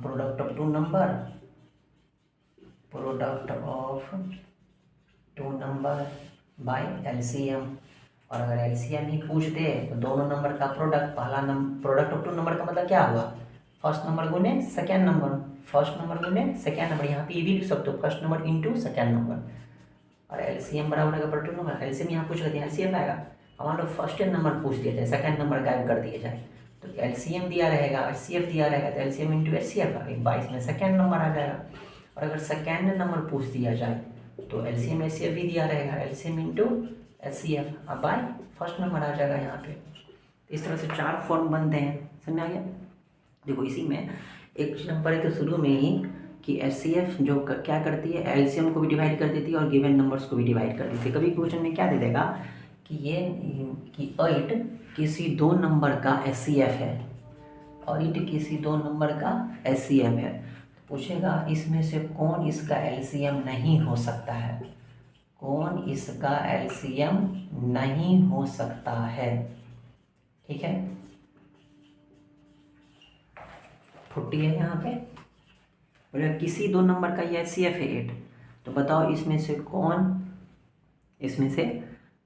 product of two number by LCM। और अगर LCM ही पूछ दे तो दोनों नंबर का प्रोडक्ट, पहला number product of two number का मतलब क्या हुआ, फर्स्ट नंबर गुने सेकेंड नंबर, फर्स्ट नंबर गुने सेकेंड नंबर, यहाँ पे ये भी लिख सकते हो first number into second number. और LCM बराबर होगा पर टू नंबर, LCM यहाँ पूछ लेते हैं, LCM आएगा अब मान लो फर्स्ट नंबर पूछ दिया जाए, सेकंड नंबर गायब कर दिया जाए, तो एलसीएम दिया रहेगा, एचसीएफ दिया रहेगा, तो एलसीएम इंटू एचसीएफ 22 में सेकंड नंबर आ जाएगा। और अगर सेकंड नंबर पूछ दिया जाए तो एलसीएम एचसीएफ भी दिया रहेगा, एलसीएम इंटू एचसीएफ अब बाई फर्स्ट नंबर आ जाएगा यहाँ पे। इस तरह से 4 फॉर्म बनते हैं, समझ में आ गया। देखो इसी में एक चीज़ हम पढ़े थे शुरू में ही कि एचसीएफ जो क्या करती है, एलसीएम को भी डिवाइड कर देती है और गिवन नंबर्स को भी डिवाइड कर देती है। कभी क्वेश्चन में क्या दे देगा कि ये कि 8 किसी 2 नंबर का एचसीएफ है, 8 किसी 2 नंबर का एचसीएफ है, तो पूछेगा इसमें से कौन इसका एलसीएम नहीं हो सकता है, कौन इसका एलसीएम नहीं हो सकता है। ठीक है, 40 है यहाँ पे, बोले किसी 2 नंबर का ये एचसीएफ है 8, तो बताओ इसमें से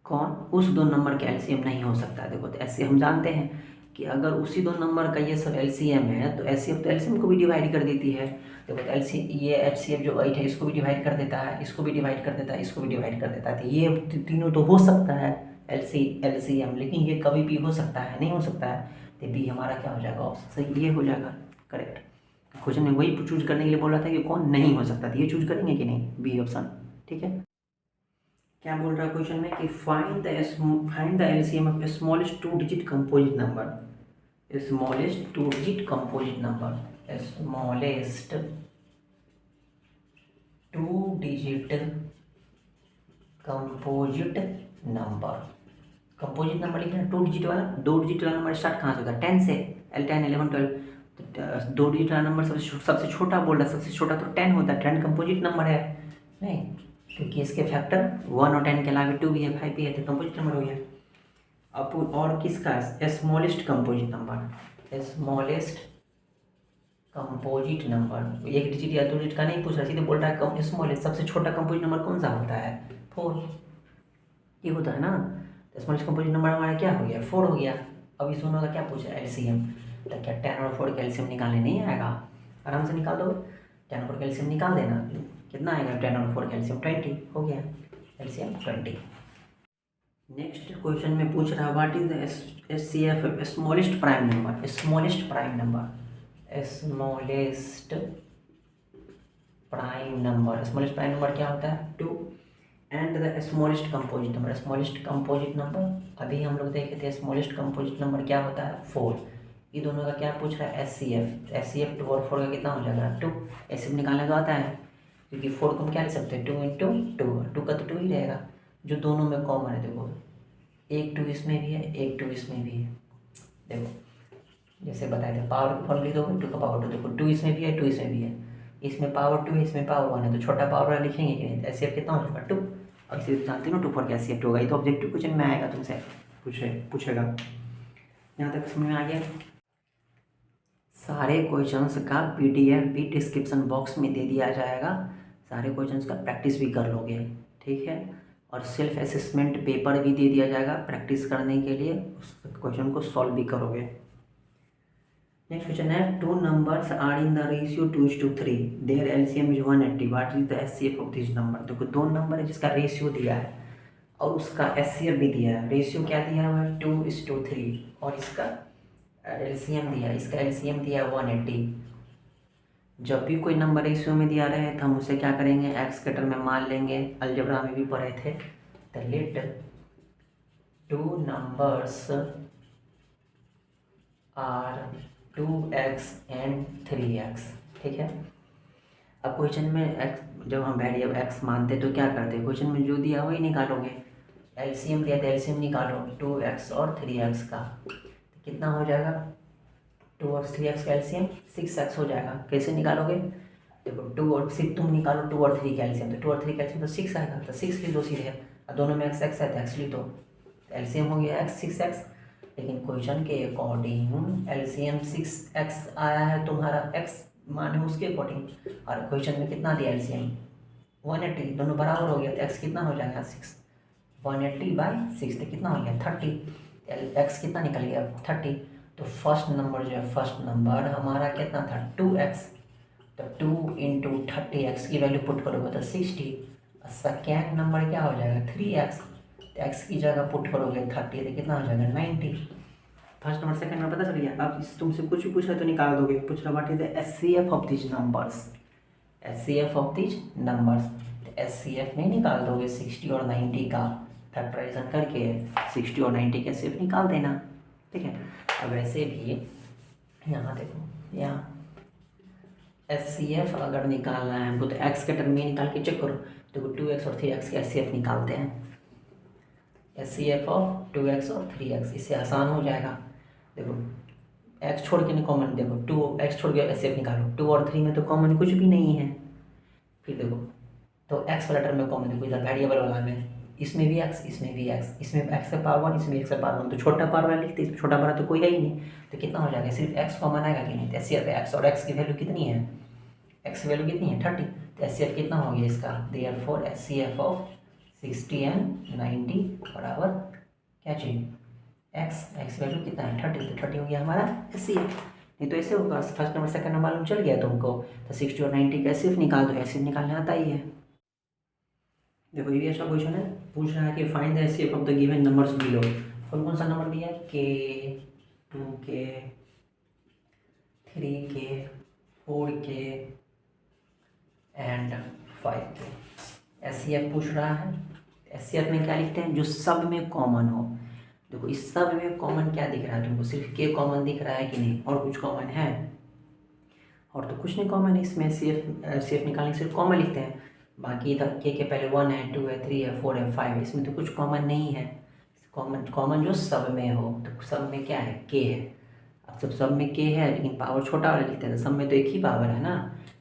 कौन उस 2 नंबर का एलसीएम नहीं हो सकता है। देखो तो ऐसे हम जानते हैं कि अगर उसी 2 नंबर का ये सब एलसीएम है तो एचसीएफ तो एलसीएम को भी डिवाइड कर देती है। देखो तो ये एचसीएफ जो 8 है इसको भी डिवाइड कर देता है, इसको भी डिवाइड कर देता है, इसको भी डिवाइड कर देता है, तो ये तीनों तो हो सकता है एलसीएम, लेकिन ये कभी भी हो सकता है नहीं हो सकता है, तो बी हमारा क्या हो जाएगा, ऑप्शन सही ये हो जाएगा करेक्ट। क्वेश्चन में वही चूज करने के लिए बोल रहा था कि कौन नहीं हो सकता, तो ये चूज करेंगे कि नहीं, बी ऑप्शन। ठीक है, क्या बोल रहा है क्वेश्चन में कि find the LCM of smallest 2 digit composite number, smallest 2 digit composite number, smallest 2 digit composite number. Composite number लिखना 2 डिजिट वाला, 2 डिजिट वाला नंबर स्टार्ट कहाँ से होता है, 10 से, 10 11 12, तो 2 डिजिट वाला नंबर सबसे छोटा बोल रहा है, सबसे छोटा तो 10 होता है, 10 कंपोजिट नंबर है नहीं, क्योंकि इसके फैक्टर 1 और 10 के अलावा 2 भी है 5 भी है, तो कंपोजिट नंबर हो गया। अब और किसका smallest composite number, smallest composite number, 1 digit या 2 डिजिट का नहीं पूछ रहा, सीधे बोल रहा है कौन स्मॉलेस्ट सबसे छोटा कंपोजिट नंबर कौन सा होता है, 4, ये होता है ना। तो स्मॉलेस्ट कंपोजिट नंबर हमारा क्या हो गया, 4 हो गया। अब इस दोनों का क्या पूछा है, एलसीएम, तो क्या 10 और 4 का एलसीएम निकालने नहीं आएगा, आराम से निकाल दो, 10 और 4 का एलसीएम निकाल देना, कितना आएगा 10 और 4 का एलसीएम 20 हो गया, एलसीएम 20। नेक्स्ट क्वेश्चन में पूछ रहा है what is the HCF smallest prime number, smallest prime number, smallest prime number, smallest prime number क्या होता है 2, and the smallest composite number, smallest composite number अभी हम लोग देखे थे, स्मॉलेस्ट कंपोजिट नंबर क्या होता है 4, ये दोनों का क्या पूछ रहा है एचसीएफ, एचसीएफ 2 और 4 का कितना हो जाएगा 2, एचसीएफ निकालने का आता है, क्योंकि 4 को हम क्या लिख सकते हैं 2 इंटू 2 का तो 2 ही रहेगा, जो दोनों में कॉमन है, देखो एक 2 इसमें भी है, एक 2 इसमें भी है, देखो जैसे बताए थे पावर का फॉर्म लिख दोगे 2 का पावर 2, देखो 2 इसमें भी है 2 इसमें भी है, इसमें पावर 2 है इसमें पावर 1 है, तो छोटा पावर लिखेंगे कि नहीं, एचसीएफ कितना हो जाएगा 2, अब इसे जानते हो 2 4 का एचसीएफ होगा, ये तो ऑब्जेक्टिव क्वेश्चन में आएगा तुमसे पूछेगा। यहाँ तक समझ में आ गया। सारे क्वेश्चंस का पीडीएफ भी डिस्क्रिप्शन बॉक्स में दे दिया जाएगा, सारे क्वेश्चंस का प्रैक्टिस भी कर लोगे, ठीक है, और सेल्फ असेसमेंट पेपर भी दे दिया जाएगा प्रैक्टिस करने के लिए, उस क्वेश्चन को सॉल्व भी करोगे। नेक्स्ट क्वेश्चन है 2 numbers are in the ratio 2:3, their LCM is 180, what is the HCF of this number. देखो 2 नंबर है जिसका रेशियो दिया है और उसका एचसीएफ भी दिया है, रेशियो क्या दिया हुआ है 2:3 और इसका एलसीएम दिया है, इसका एलसीएम दिया है 180। जब भी कोई नंबर रेशियो में दिया रहे तो हम उसे क्या करेंगे एक्स के टर्म में मान लेंगे, अलजेब्रा में भी पढ़े थे, तो late 2 numbers are 2x and 3x, ठीक है। अब क्वेश्चन में x जब हम वैल्यू x मानते तो क्या करते हैं, क्वेश्चन में जो दिया वही निकालोगे, एलसीएम दिया तो एलसीएम निकालो 2x और 3x का, तो कितना हो जाएगा 2 और 3x का एलसीएम 6x हो जाएगा। कैसे निकालोगे, देखो 2 और 6 तुम निकालो 2 और 3 का एलसीएम, तो 2 और 3 का एलसीएम तो 6 आएगा, तो 6 लिख दो सीधे, और दोनों में x है तो x लिख दो, एलसीएम हो गया x 6x। लेकिन क्वेश्चन के अकॉर्डिंग एलसीएम 6x आया है तुम्हारा, x माने उसके अकॉर्डिंग, और क्वेश्चन में कितना दिया एलसीएम 180, दोनों बराबर हो गया, तो x कितना हो जाएगा 6, 180/6 तो कितना हो गया 30, x कितना निकल गया 30। तो फर्स्ट नंबर जो है फर्स्ट नंबर हमारा कितना था 2x, तो 2 इंटू 30x की वैल्यू पुट करोगे तो 60, सेकेंड नंबर क्या हो जाएगा 3x, तो एक्स की जगह पुट करोगे 30 तो कितना हो जाएगा 90। फर्स्ट नंबर सेकंड नंबर पता चल गया। अब इस तुमसे कुछ भी पूछा तो निकाल दोगे। पूछ रहा what is the HCF of this numbers, HCF of this numbers. HCF नहीं निकाल दोगे 60 और 90 का फैक्टराइजेशन करके 60 और 90 का एचसीएफ निकाल देना, ठीक है। अब वैसे भी यहाँ देखो, यहाँ एचसीएफ अगर निकालना है हमको तो एक्स के टर्म में निकाल के चेक करो। देखो 2x और 3x के एचसीएफ निकालते हैं, एचसीएफ ऑफ 2x और 3x, इससे आसान हो जाएगा। देखो x छोड़ के नहीं कॉमन, देखो 2x छोड़ के एचसीएफ निकालो, 2 और 3 में तो कॉमन कुछ भी नहीं है। फिर देखो तो x वाला टर्म में कॉमन देखो, इधर वेरिएबल वाला में इसमें भी x, इसमें भी x, इसमें x का पावर 1, इसमें x का पावर 1, तो छोटा पावर वाला लिखते, इसमें छोटा पावर तो कोई है ही नहीं, तो कितना हो जाएगा, सिर्फ x कॉमन आएगा कि नहीं। तो एचसीएफ x और x की वैल्यू कितनी है, x की वैल्यू कितनी है 30, तो एचसीएफ कितना हो गया इसका, देयरफॉर एचसीएफ ऑफ 60 एंड 90 बराबर क्या चाहिए x वैल्यू कितना है 30, तो 30 हो गया हमारा एचसीएफ। नहीं तो ऐसे होगा, फर्स्ट नंबर सेकंड नंबर मालूम चल गया तुमको, तो 60 और 90 का एचसीएफ निकाल दो, एचसीएफ निकालने आता ही है। देखो ये भी अच्छा क्वेश्चन है, पूछ रहा है कि find the HCF of the given numbers below. कौन सा नंबर दिया है, k 2k 3k 4k and 5k। HCF पूछ रहा है, एचसीएफ में क्या लिखते हैं, जो सब में कॉमन हो। देखो इस सब में कॉमन क्या दिख रहा है तुमको, सिर्फ k कॉमन दिख रहा है कि नहीं, और कुछ कॉमन है, और तो कुछ नहीं कॉमन है इसमें। एचसीएफ निकालने के सिर्फ कॉमन लिखते हैं, बाकी इधर के पहले 1 है 2 है 3 है 4 है 5 है, इसमें तो कुछ कॉमन नहीं है। कॉमन जो सब में हो, तो सब में क्या है k है। अब सब में k है लेकिन पावर छोटा वाला लिखते हैं, तो सब में तो एक ही पावर है ना,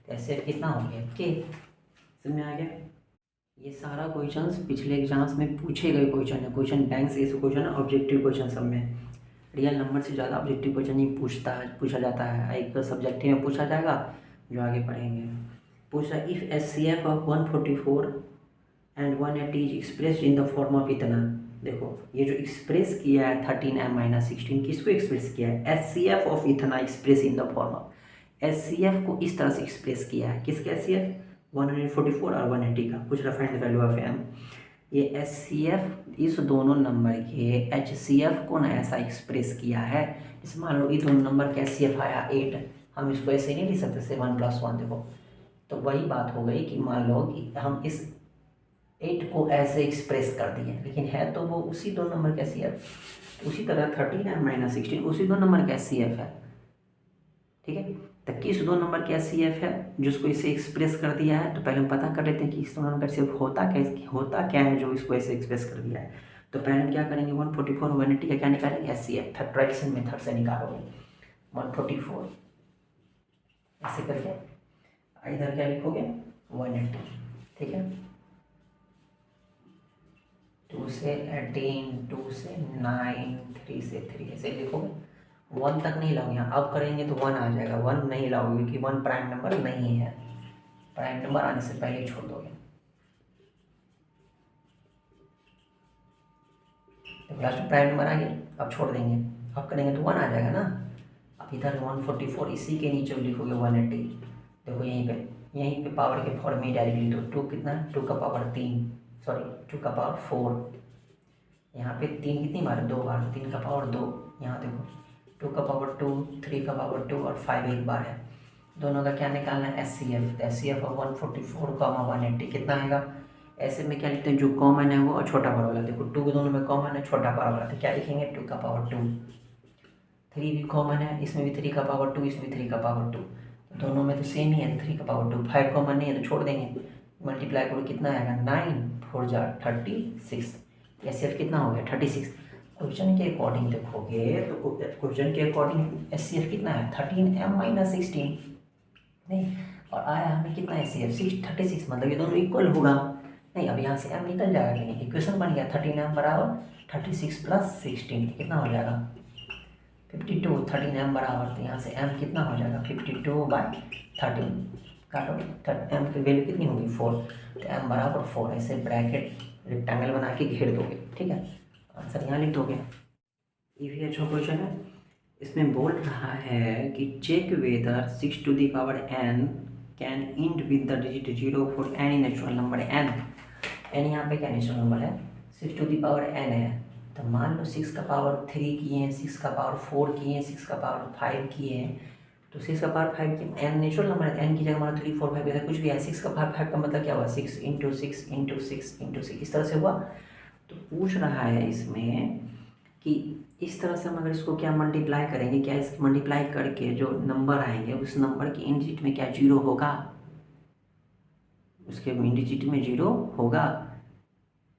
तो ऐसे कितना हो गया k। समझ में आ गया। ये सारा क्वेश्चंस पिछले एग्जाम्स में पूछे गए क्वेश्चन है, क्वेश्चन बैंक से ऐसे क्वेश्चन है, ऑब्जेक्टिव क्वेश्चन सब में। रियल नंबर से ज़्यादा ऑब्जेक्टिव क्वेश्चन ही पूछा जाता है। एक सब्जेक्टिव में पूछा जाएगा जो आगे पढ़ेंगे। पूछ रहा है if HCF of 144 and 180 is expressed in the form of इतना। देखो ये जो एक्सप्रेस किया है 13m-16 किसको एक्सप्रेस किया है, एचसीएफ ऑफ इतना express in the form of, HCF को इस तरह से एक्सप्रेस किया है, किसके एचसीएफ 144 और 180 का। पूछ रहा find the value of m। ये एचसीएफ इस दोनों नंबर के एचसीएफ को ना ऐसा एक्सप्रेस किया है, जैसे मान लो ये दोनों नंबर का एचसीएफ आया 8, हम इसको ऐसे नहीं लिख सकते से 1 + 1। देखो तो वही बात हो गई कि मान लो कि हम इस 8 को ऐसे एक्सप्रेस कर दिए, लेकिन है तो वो उसी दो नंबर का एचसीएफ, उसी तरह 13m-16 उसी दो नंबर का एचसीएफ है, ठीक है। तो किस दो नंबर का एचसीएफ है जिसको इसे एक्सप्रेस कर दिया है, तो पहले हम पता कर लेते हैं कि इस दो नंबर का एचसीएफ होता क्या है जो इसको ऐसे एक्सप्रेस कर दिया है। तो पहले हम क्या करेंगे 144 और 180 का क्या निकालेंगे एचसीएफ, फैक्टराइजेशन मेथड से निकालोगे। 144 ऐसे करके इधर क्या लिखोगे 180, ठीक है। 2 से 18, 2 से 9, 3 से 3 ऐसे लिखोगे। 1 तक नहीं लाओगे, यहाँ अब करेंगे तो 1 आ जाएगा, 1 नहीं लाओगे क्योंकि 1 प्राइम नंबर नहीं है, प्राइम नंबर आने से पहले ही छोड़ दोगे। तो लास्ट में प्राइम नंबर आ गया, अब छोड़ देंगे, अब करेंगे तो 1 आ जाएगा ना। अब इधर 144 इसी के नीचे लिखोगे 180। देखो यहीं पे पावर के फॉर्म में डायरेक्टली, तो 2 कितना 2 का पावर 3, सॉरी 2 का पावर 4, यहाँ पे 3 कितनी बार 2 बार, 3 का पावर 2, यहाँ देखो 2 का पावर 2, 3 का पावर 2 और 5 एक बार है। दोनों का क्या निकालना है एचसीएफ, एचसीएफ ऑफ 144, 180 कितना आएगा। ऐसे में क्या लिखते हैं जो कॉमन है वो और छोटा पावर वाला। देखो 2 के दोनों में कॉमन है, छोटा पावर वाला, तो क्या लिखेंगे 2 का पावर 2। 3 भी कॉमन है, इसमें भी 3 का पावर 2, इसमें 3 का पावर 2, दोनों में तो सेम ही है, 3 का पावर 2। 5 कॉमन नहीं है तो छोड़ देंगे, मल्टीप्लाई करो कितना आएगा 9 4 जा 36, एचसीएफ कितना हो गया 36। क्वेश्चन के अकॉर्डिंग देखोगे तो क्वेश्चन के अकॉर्डिंग एचसीएफ कितना है 13m-16 नहीं, और आया हमें कितना एचसीएफ 36, मतलब ये दोनों इक्वल होगा नहीं। अब यहाँ से m निकल जाएगा कि नहीं, इक्वेशन बन गया 13m बराबर 36 + 16 कितना हो जाएगा 52। 13m बराबर, तो यहाँ से m कितना हो जाएगा 52/13, काटो m की वैल्यू कितनी होगी 4, तो m बराबर 4, ऐसे ब्रैकेट रेक्टेंगल बना के घेर दोगे, ठीक है। आंसर यहाँ लिख दोगे। ये भी अच्छा क्वेश्चन है, इसमें बोल रहा है कि check whether 6n can end with the digit 0 for any natural number n। यहाँ पे क्या नेचुरल नंबर है 6 टू दी पावर n है, तो मान लो 6 का पावर 3 किए हैं, 6 का पावर 4 किए हैं, 6 का पावर 5 किए हैं, तो 6 का पावर 5 की n नेचुरल नंबर है, n की जगह हमारा 3 4 5 ऐसा कुछ भी है। 6 का पावर 5 का मतलब क्या हुआ, 6 इंटू 6 इंटू 6 इंटू 6, इस तरह से हुआ। तो पूछ रहा है इसमें कि इस तरह से हम अगर इसको क्या मल्टीप्लाई करेंगे, क्या इस मल्टीप्लाई करके जो नंबर आएंगे उस नंबर के इन डिजिट में क्या जीरो होगा, उसके इन डिजिट में जीरो होगा।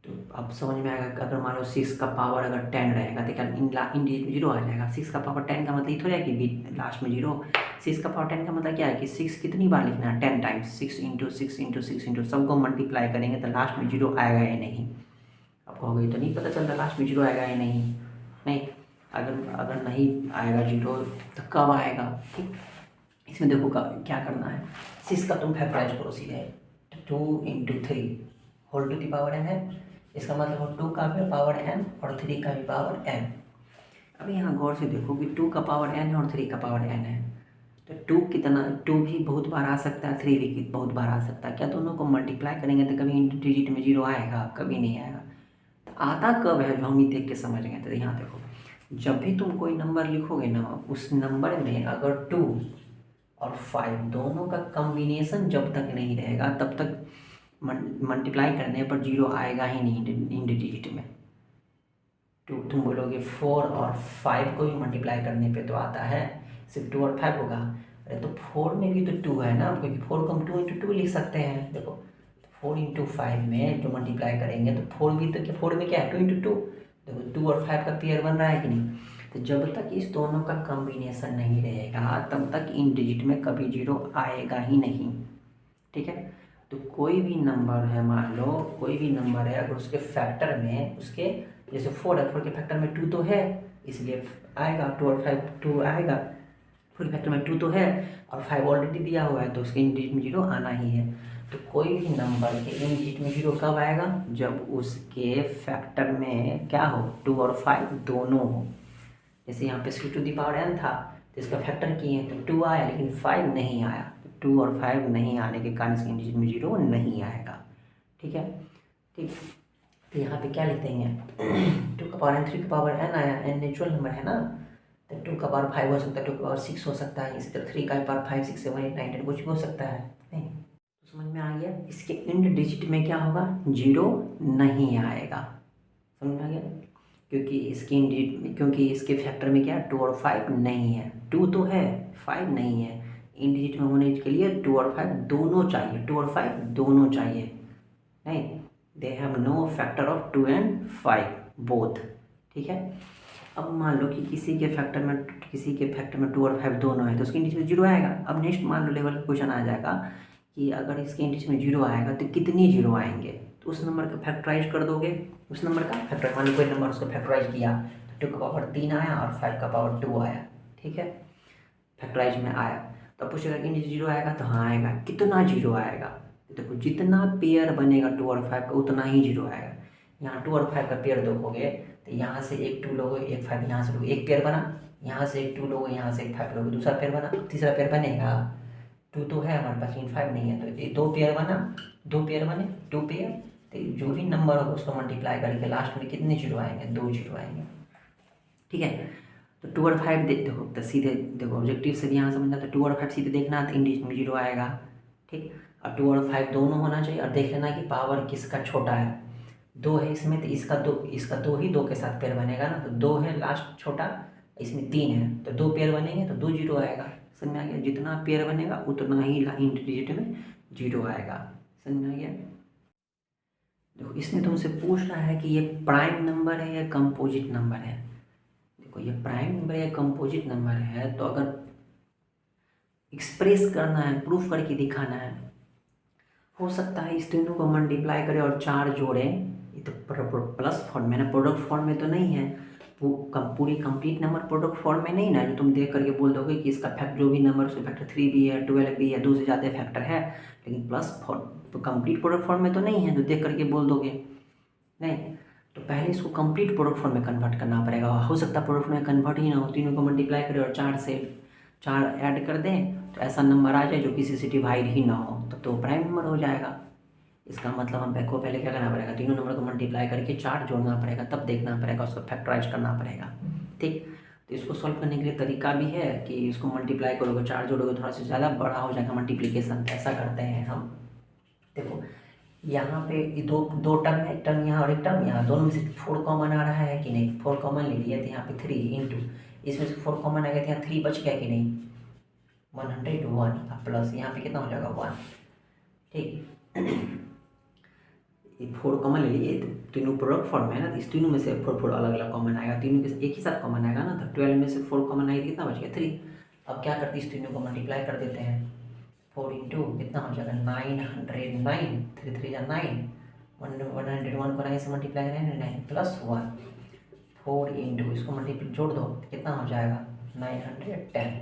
तो अब समझ में आएगा कि अगर मान लो 6 का पावर अगर 10 रहेगा तो क्या इन डिजिट में जीरो आ जाएगा। 6 का पावर 10 का मतलब ये थोड़ा है कि लास्ट में जीरो। 6 का पावर 10 का मतलब क्या है कि 6 कितनी बार लिखना है, 10 टाइम्स, 6 इंटू 6 इंटू 6 इंटू सबको मल्टीप्लाई करेंगे तो लास्ट में जीरो आएगा या नहीं। आपको हो गई तो नहीं पता चलता लास्ट में जीरो आएगा या नहीं, नहीं अगर नहीं आएगा जीरो तो कब आएगा। ठीक, इसमें देखो क्या करना है, 6 का तुम फैक्टराइज करो सीधे, 2 into 3 whole to the power n है, इसका मतलब 2 का भी पावर n और 3 का भी पावर n। अब यहाँ गौर से देखो कि 2 का पावर n है और 3 का पावर n है, तो 2 कितना, 2 भी बहुत बार आ सकता है, 3 भी बहुत बार आ सकता है। क्या दोनों को मल्टीप्लाई करेंगे तो कभी डिजिट में जीरो आएगा, कभी नहीं आएगा। तो आता कब है जो हम ही देख के समझ गए। तो यहाँ देखो, जब भी तुम कोई नंबर लिखोगे ना, उस नंबर में अगर 2 और 5 दोनों का कॉम्बिनेशन जब तक नहीं रहेगा तब तक मल्टीप्लाई करने पर जीरो आएगा ही नहीं इन डिजिट में। तो तुम बोलोगे 4 और 5 को भी मल्टीप्लाई करने पे तो आता है, सिर्फ 2 और 5 होगा। अरे तो 4 में भी तो 2 है ना, क्योंकि 4 को हम 2 इंटू 2 लिख सकते हैं। देखो 4 इंटू 5 में जो मल्टीप्लाई करेंगे तो 4 भी तो क्या, 4 में क्या है 2 इंटू 2, देखो 2 और 5 का पेयर बन रहा है कि नहीं। तो जब तक इस दोनों का कॉम्बिनेशन नहीं रहेगा तब तक इन डिजिट में कभी जीरो आएगा ही नहीं। ठीक है, तो कोई भी नंबर है, मान लो कोई भी नंबर है, अगर उसके फैक्टर में उसके जैसे 4 है, 4 के फैक्टर में 2 तो है इसलिए आएगा, 2 और 5 2 आएगा, 4 के फैक्टर में 2 तो है और 5 ऑलरेडी दिया हुआ है तो उसके इन डिजिट में जीरो आना ही है। तो कोई भी नंबर के इन डिजिट में जीरो कब आएगा, जब उसके फैक्टर में क्या हो, 2 और 5 दोनों हो। जैसे यहाँ पे 6 टू दी पावर n था तो इसका फैक्टर किए तो 2 आया लेकिन 5 नहीं आया, 2 और 5 नहीं आने के कारण इसके डिजिट में जीरो नहीं आएगा। ठीक है, ठीक, तो यहाँ पे क्या लिख देंगे 2 का पावर n, 3 का पावर n आया, n नेचुरल नंबर है ना, तो 2 का पावर 5 हो सकता है, 2 का पावर 6 हो सकता है, इसी तरह 3 का पावर 5 6 7 8 9 10 कुछ भी हो सकता है। नहीं तो समझ में आ गया, इसके इंड डिजिट में क्या होगा, जीरो नहीं आएगा। समझ में आ गया, क्योंकि इसके इंड डिजिट में, क्योंकि इसके फैक्टर में क्या 2 और 5 नहीं है, 2 तो है 5 नहीं है। इन डिजिट में होने के लिए 2 और 5 दोनों चाहिए, 2 और 5 दोनों चाहिए। नहीं, they have no factor of 2 and 5 both. ठीक है, अब मान लो कि किसी के फैक्टर में 2 और 5 दोनों है तो उसके इंडिजिट में जीरो आएगा। अब नेक्स्ट मान लो लेवल का क्वेश्चन आ जाएगा कि अगर इसके इंडिजिट में जीरो आएगा तो कितनी जीरो आएंगे, तो उस नंबर का फैक्टराइज कर दोगे, उस नंबर का फैक्टर, मान लो कोई नंबर उसको फैक्टराइज किया तो 2 का पावर 3 आया और 5 का पावर 2 आया। ठीक है, फैक्टराइज में आया तो पूछेगा कि इंडिजिट जीरो आएगा, तो हाँ आएगा। कितना जीरो आएगा, देखो जितना पेयर बनेगा 2 और 5 का उतना ही जीरो आएगा। यहाँ 2 और 5 का पेयर देखोगे तो यहाँ से एक 2 लोगे, एक 5 यहाँ से लोगे, एक पेयर बना, यहाँ से एक 2 लोगे, यहाँ से एक 5 लोगे, दूसरा पेयर बना, तीसरा पेयर बनेगा। 2 तो है हमारे पास लेकिन 5 नहीं है, तो ये 2 पेयर बना, 2 पेयर बने, 2 पेयर, तो जो भी नंबर होगा उसको मल्टीप्लाई करके लास्ट में कितने जीरो आएंगे, 2 जीरो आएंगे। ठीक है, तो 2 और 5 देखो तो सीधे देखो ऑब्जेक्टिव से भी यहाँ समझना, तो 2 और 5 सीधे देखना तो इंडिजिट में जीरो आएगा। ठीक, और 2 और 5 दोनों होना चाहिए, और देख लेना कि पावर किसका छोटा है, 2 है इसमें तो इसका 2 ही 2 के साथ पेयर बनेगा ना, तो 2 है लास्ट छोटा, इसमें 3 है तो 2 पेयर बनेंगे तो 2 जीरो आएगा। समझ में आ गया, जितना पेयर बनेगा उतना ही इन डिजिट में जीरो आएगा। समझ में आ गया। देखो इसमें तुमसे पूछ रहा है कि ये प्राइम नंबर है या कंपोजिट नंबर है। देखो ये प्राइम नंबर या कंपोजिट नंबर है तो अगर एक्सप्रेस करना है, प्रूफ करके दिखाना है, हो सकता है इस तीनों को मल्टीप्लाई करें और 4 जोड़ें, ये तो प्लस फॉर्म में ना, प्रोडक्ट फॉर्म में तो नहीं है, पूरी कंप्लीट नंबर प्रोडक्ट फॉर्म में नहीं ना, जो तुम देख करके बोल दोगे कि इसका फैक्टर जो भी नंबर उसका फैक्टर 3 भी है, 12 भी है, 2 से ज़्यादा फैक्टर है, लेकिन plus form complete product form में तो नहीं है जो देख करके बोल दोगे। नहीं, तो पहले इसको कंप्लीट प्रोडक्ट फॉर्म में कन्वर्ट करना पड़ेगा। हो सकता है प्रोडक्ट में कन्वर्ट ही ना हो, तीनों को मल्टीप्लाई करें और 4 से 4 ऐड कर दें तो ऐसा नंबर आ जाए जो किसी से डिवाइड ही ना हो, तब तो प्राइम नंबर हो जाएगा। इसका मतलब हम को पहले क्या करना पड़ेगा, तीनों नंबर को मल्टीप्लाई करके 4 जोड़ना पड़ेगा, तब देखना पड़ेगा, उसको फैक्टराइज करना पड़ेगा। ठीक, तो इसको सॉल्व करने के लिए तरीका भी है कि इसको मल्टीप्लाई करोगे, 4 जोड़ोगे, थोड़ा सा ज़्यादा बड़ा हो जाएगा मल्टीप्लिकेशन। ऐसा करते हैं हम, देखो यहाँ पे दो दो टर्म है, एक टर्म यहाँ और एक टर्म यहाँ, दोनों में से 4 कॉमन आ रहा है कि नहीं, 4 कॉमन ले लिया, तो यहाँ पे 3 इंटू, इसमें से 4 कॉमन आ गया, तो यहाँ 3 बच गया कि नहीं, 101 प्लस यहाँ पे कितना हो जाएगा 1। ठीक, 4 कॉमन ले लिए, तीनों प्रोडक्ट फॉर्म है ना, तो इस तीनों में से 4 अलग अलग कॉमन आएगा, तीनों के एक ही साथ कॉमन आएगा ना, तो 12 में से 4 कॉमन आएगी, कितना बच गया 3। अब क्या करते हैं, इस तीनों को मल्टीप्लाई कर देते हैं, 4 इंटू कितना हो जाएगा 909, 3 3 9, 101 को 9 से मल्टीप्लाई करें, 9 प्लस 1, 4 इंटू इसको मल्टीप्लाई जोड़ दो, कितना हो जाएगा 910।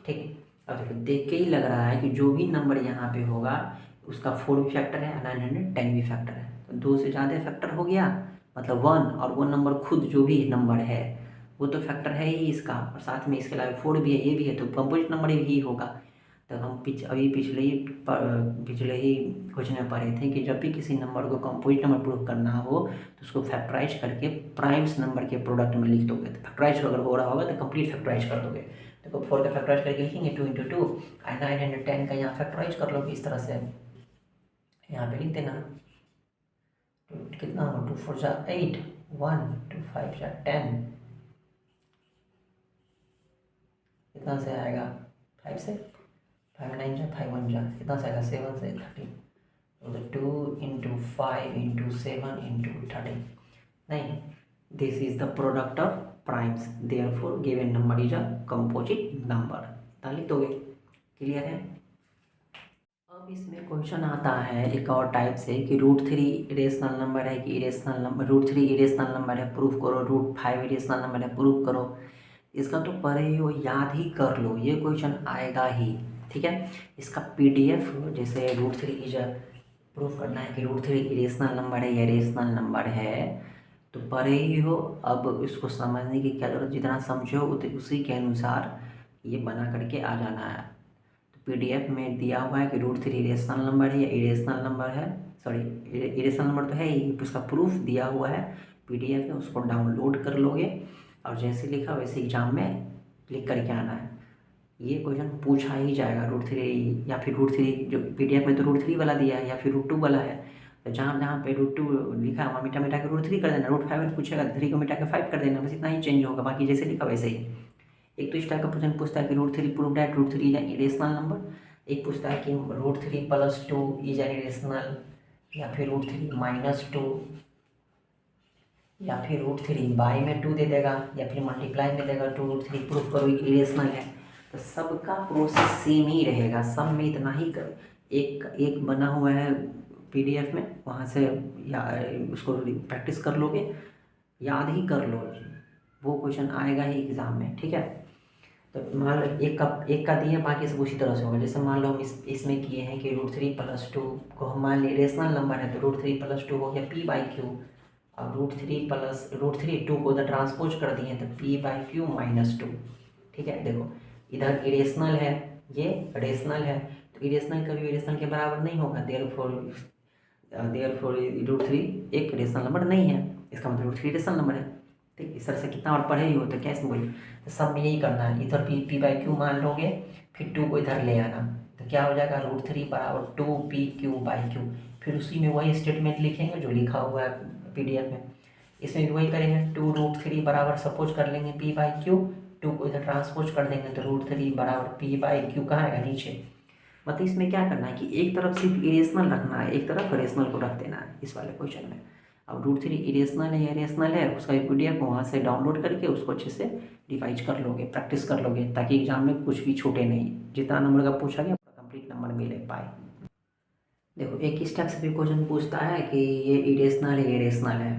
ठीक, अब देखो देख के ही लग रहा है कि जो भी नंबर यहाँ पे होगा उसका 4 भी फैक्टर है, 910 भी फैक्टर है, तो 2 से ज़्यादा फैक्टर हो गया, मतलब 1, और वो नंबर खुद जो भी नंबर है वो तो फैक्टर है ही इसका, और साथ में इसके अलावा 4 भी है, ये भी है, तो कंपोजिट नंबर ही होगा। तो हम पिछले ही क्वेश्चन में पढ़े थे कि जब भी किसी नंबर को कंपोजिट नंबर प्रूव करना हो तो उसको फैक्टराइज करके प्राइम्स नंबर के प्रोडक्ट में लिख दोगे, तो फैक्टराइज अगर हो रहा होगा तो कंप्लीट फैक्टराइज कर दोगे। देखो 4 का फैक्टराइज करके लिखेंगे 2 इंटू 2, और 910 का यहाँ फैक्टराइज कर लोगे इस तरह से, यहाँ पे लिख देना, कितना होगा 2 4 जा 8, 1 2 5 जा 10, कितना से आएगा 5 से, 5 9 जा 5 1 जा, कितना से आएगा 7 से 13, तो 2 इंटू 5 इंटू 7 इंटू 13, नहीं, this is the product of primes, therefore given number is a composite number, इतना लिख दोगे। क्लियर है। अब इसमें क्वेश्चन आता है एक और टाइप से कि √3 इरेशनल नंबर है कि इरेशनल नंबर, √3 इरेशनल नंबर है प्रूफ करो, √5 इरेशनल नंबर है प्रूफ करो। इसका तो पढ़े ही हो, याद ही कर लो, ये क्वेश्चन आएगा ही। ठीक है, इसका PDF जैसे √3 इज प्रूफ करना है कि √3 इरेशनल नंबर है या रेशनल नंबर है, तो पढ़े ही हो। अब इसको समझने की क्या जरूरत, जितना समझो उसी के अनुसार ये बना करके आ जाना है। तो PDF में दिया हुआ है कि √3 इरेशनल नंबर है या इरेशनल नंबर है, सॉरी इरेशनल नंबर तो है ही, उसका प्रूफ दिया हुआ है, PDF है, उसको डाउनलोड कर लोगे और जैसे लिखा वैसे एग्जाम में लिख करके आना है। ये क्वेश्चन पूछा ही जाएगा √3 या फिर √3, जो PDF में तो √3 वाला दिया है या फिर √2 वाला है, तो जहाँ जहाँ पे √2 लिखा है वहाँ मिटा मिटा के √3 कर देना, √5 में पूछेगा 3 को मिटा के 5 कर देना, बस इतना ही चेंज होगा, बाकी जैसे लिखा वैसे ही। एक तो इस टाइप का क्वेश्चन पूछता है कि √3 proved that √3 is an irrational number, एक पूछता है कि √3 + 2 इज एन इरेशनल, या फिर √3 - 2, या फिर √3 बाई में 2 दे देगा, या फिर मल्टीप्लाई में देगा 2 √3 प्रूफ करो इरेशनल है। तो सबका प्रोसेस सेम ही रहेगा, सब में इतना ही कर, एक बना हुआ है PDF में, वहाँ से या उसको प्रैक्टिस कर लोगे, याद ही कर लो, वो क्वेश्चन आएगा ही एग्ज़ाम में। ठीक है, तो मान लो एक का दिए, बाकी सब उसी तरह से होगा। जैसे मान लो हम इसमें किए हैं कि √3 + 2 को हम मान लिए रेशनल नंबर है, तो √3 + 2 हो गया P/Q, और √3 2 को उधर ट्रांसपोज कर दिए तो P/Q - 2। ठीक है, देखो इधर इरेशनल है, ये रेशनल है, तो इरेशनल कभी इरेशनल के बराबर नहीं होगा, देयरफॉर √3 एक रेशनल नंबर नहीं है, इसका मतलब √3 रेशनल नंबर है। ठीक, इस तरह से कितना और पढ़े ही हो, तो क्या इसमें बोलिए, तो सब में यही करना है, इधर P/Q मान लोगे, फिर 2 को इधर ले आना, तो क्या हो जाएगा √3 = 2PQ/Q, फिर उसी में वही स्टेटमेंट लिखेंगे जो लिखा हुआ है PDF में, इसमें भी वही करेंगे, 2 √3 बराबर सपोज कर लेंगे P/Q, 2 को इधर ट्रांसपोज कर देंगे तो √3 बराबर P/Q कहाँ आएगा नीचे। मतलब इसमें क्या करना है कि एक तरफ सिर्फ इरेशनल रखना है, एक तरफ रेशनल को रख देना है इस वाले क्वेश्चन में। अब √3 इरेशनल है या रेशनल है, उसका एक PDF वहाँ से डाउनलोड करके उसको अच्छे से रिवाइज कर लोगे, प्रैक्टिस कर लोगे, ताकि एग्जाम में कुछ भी छूटे नहीं, जितना नंबर का पूछा गया कंप्लीट नंबर मिले पाए। देखो एक इस टाइप से भी क्वेश्चन पूछता है कि ये इरेशनल है ये रेशनल है,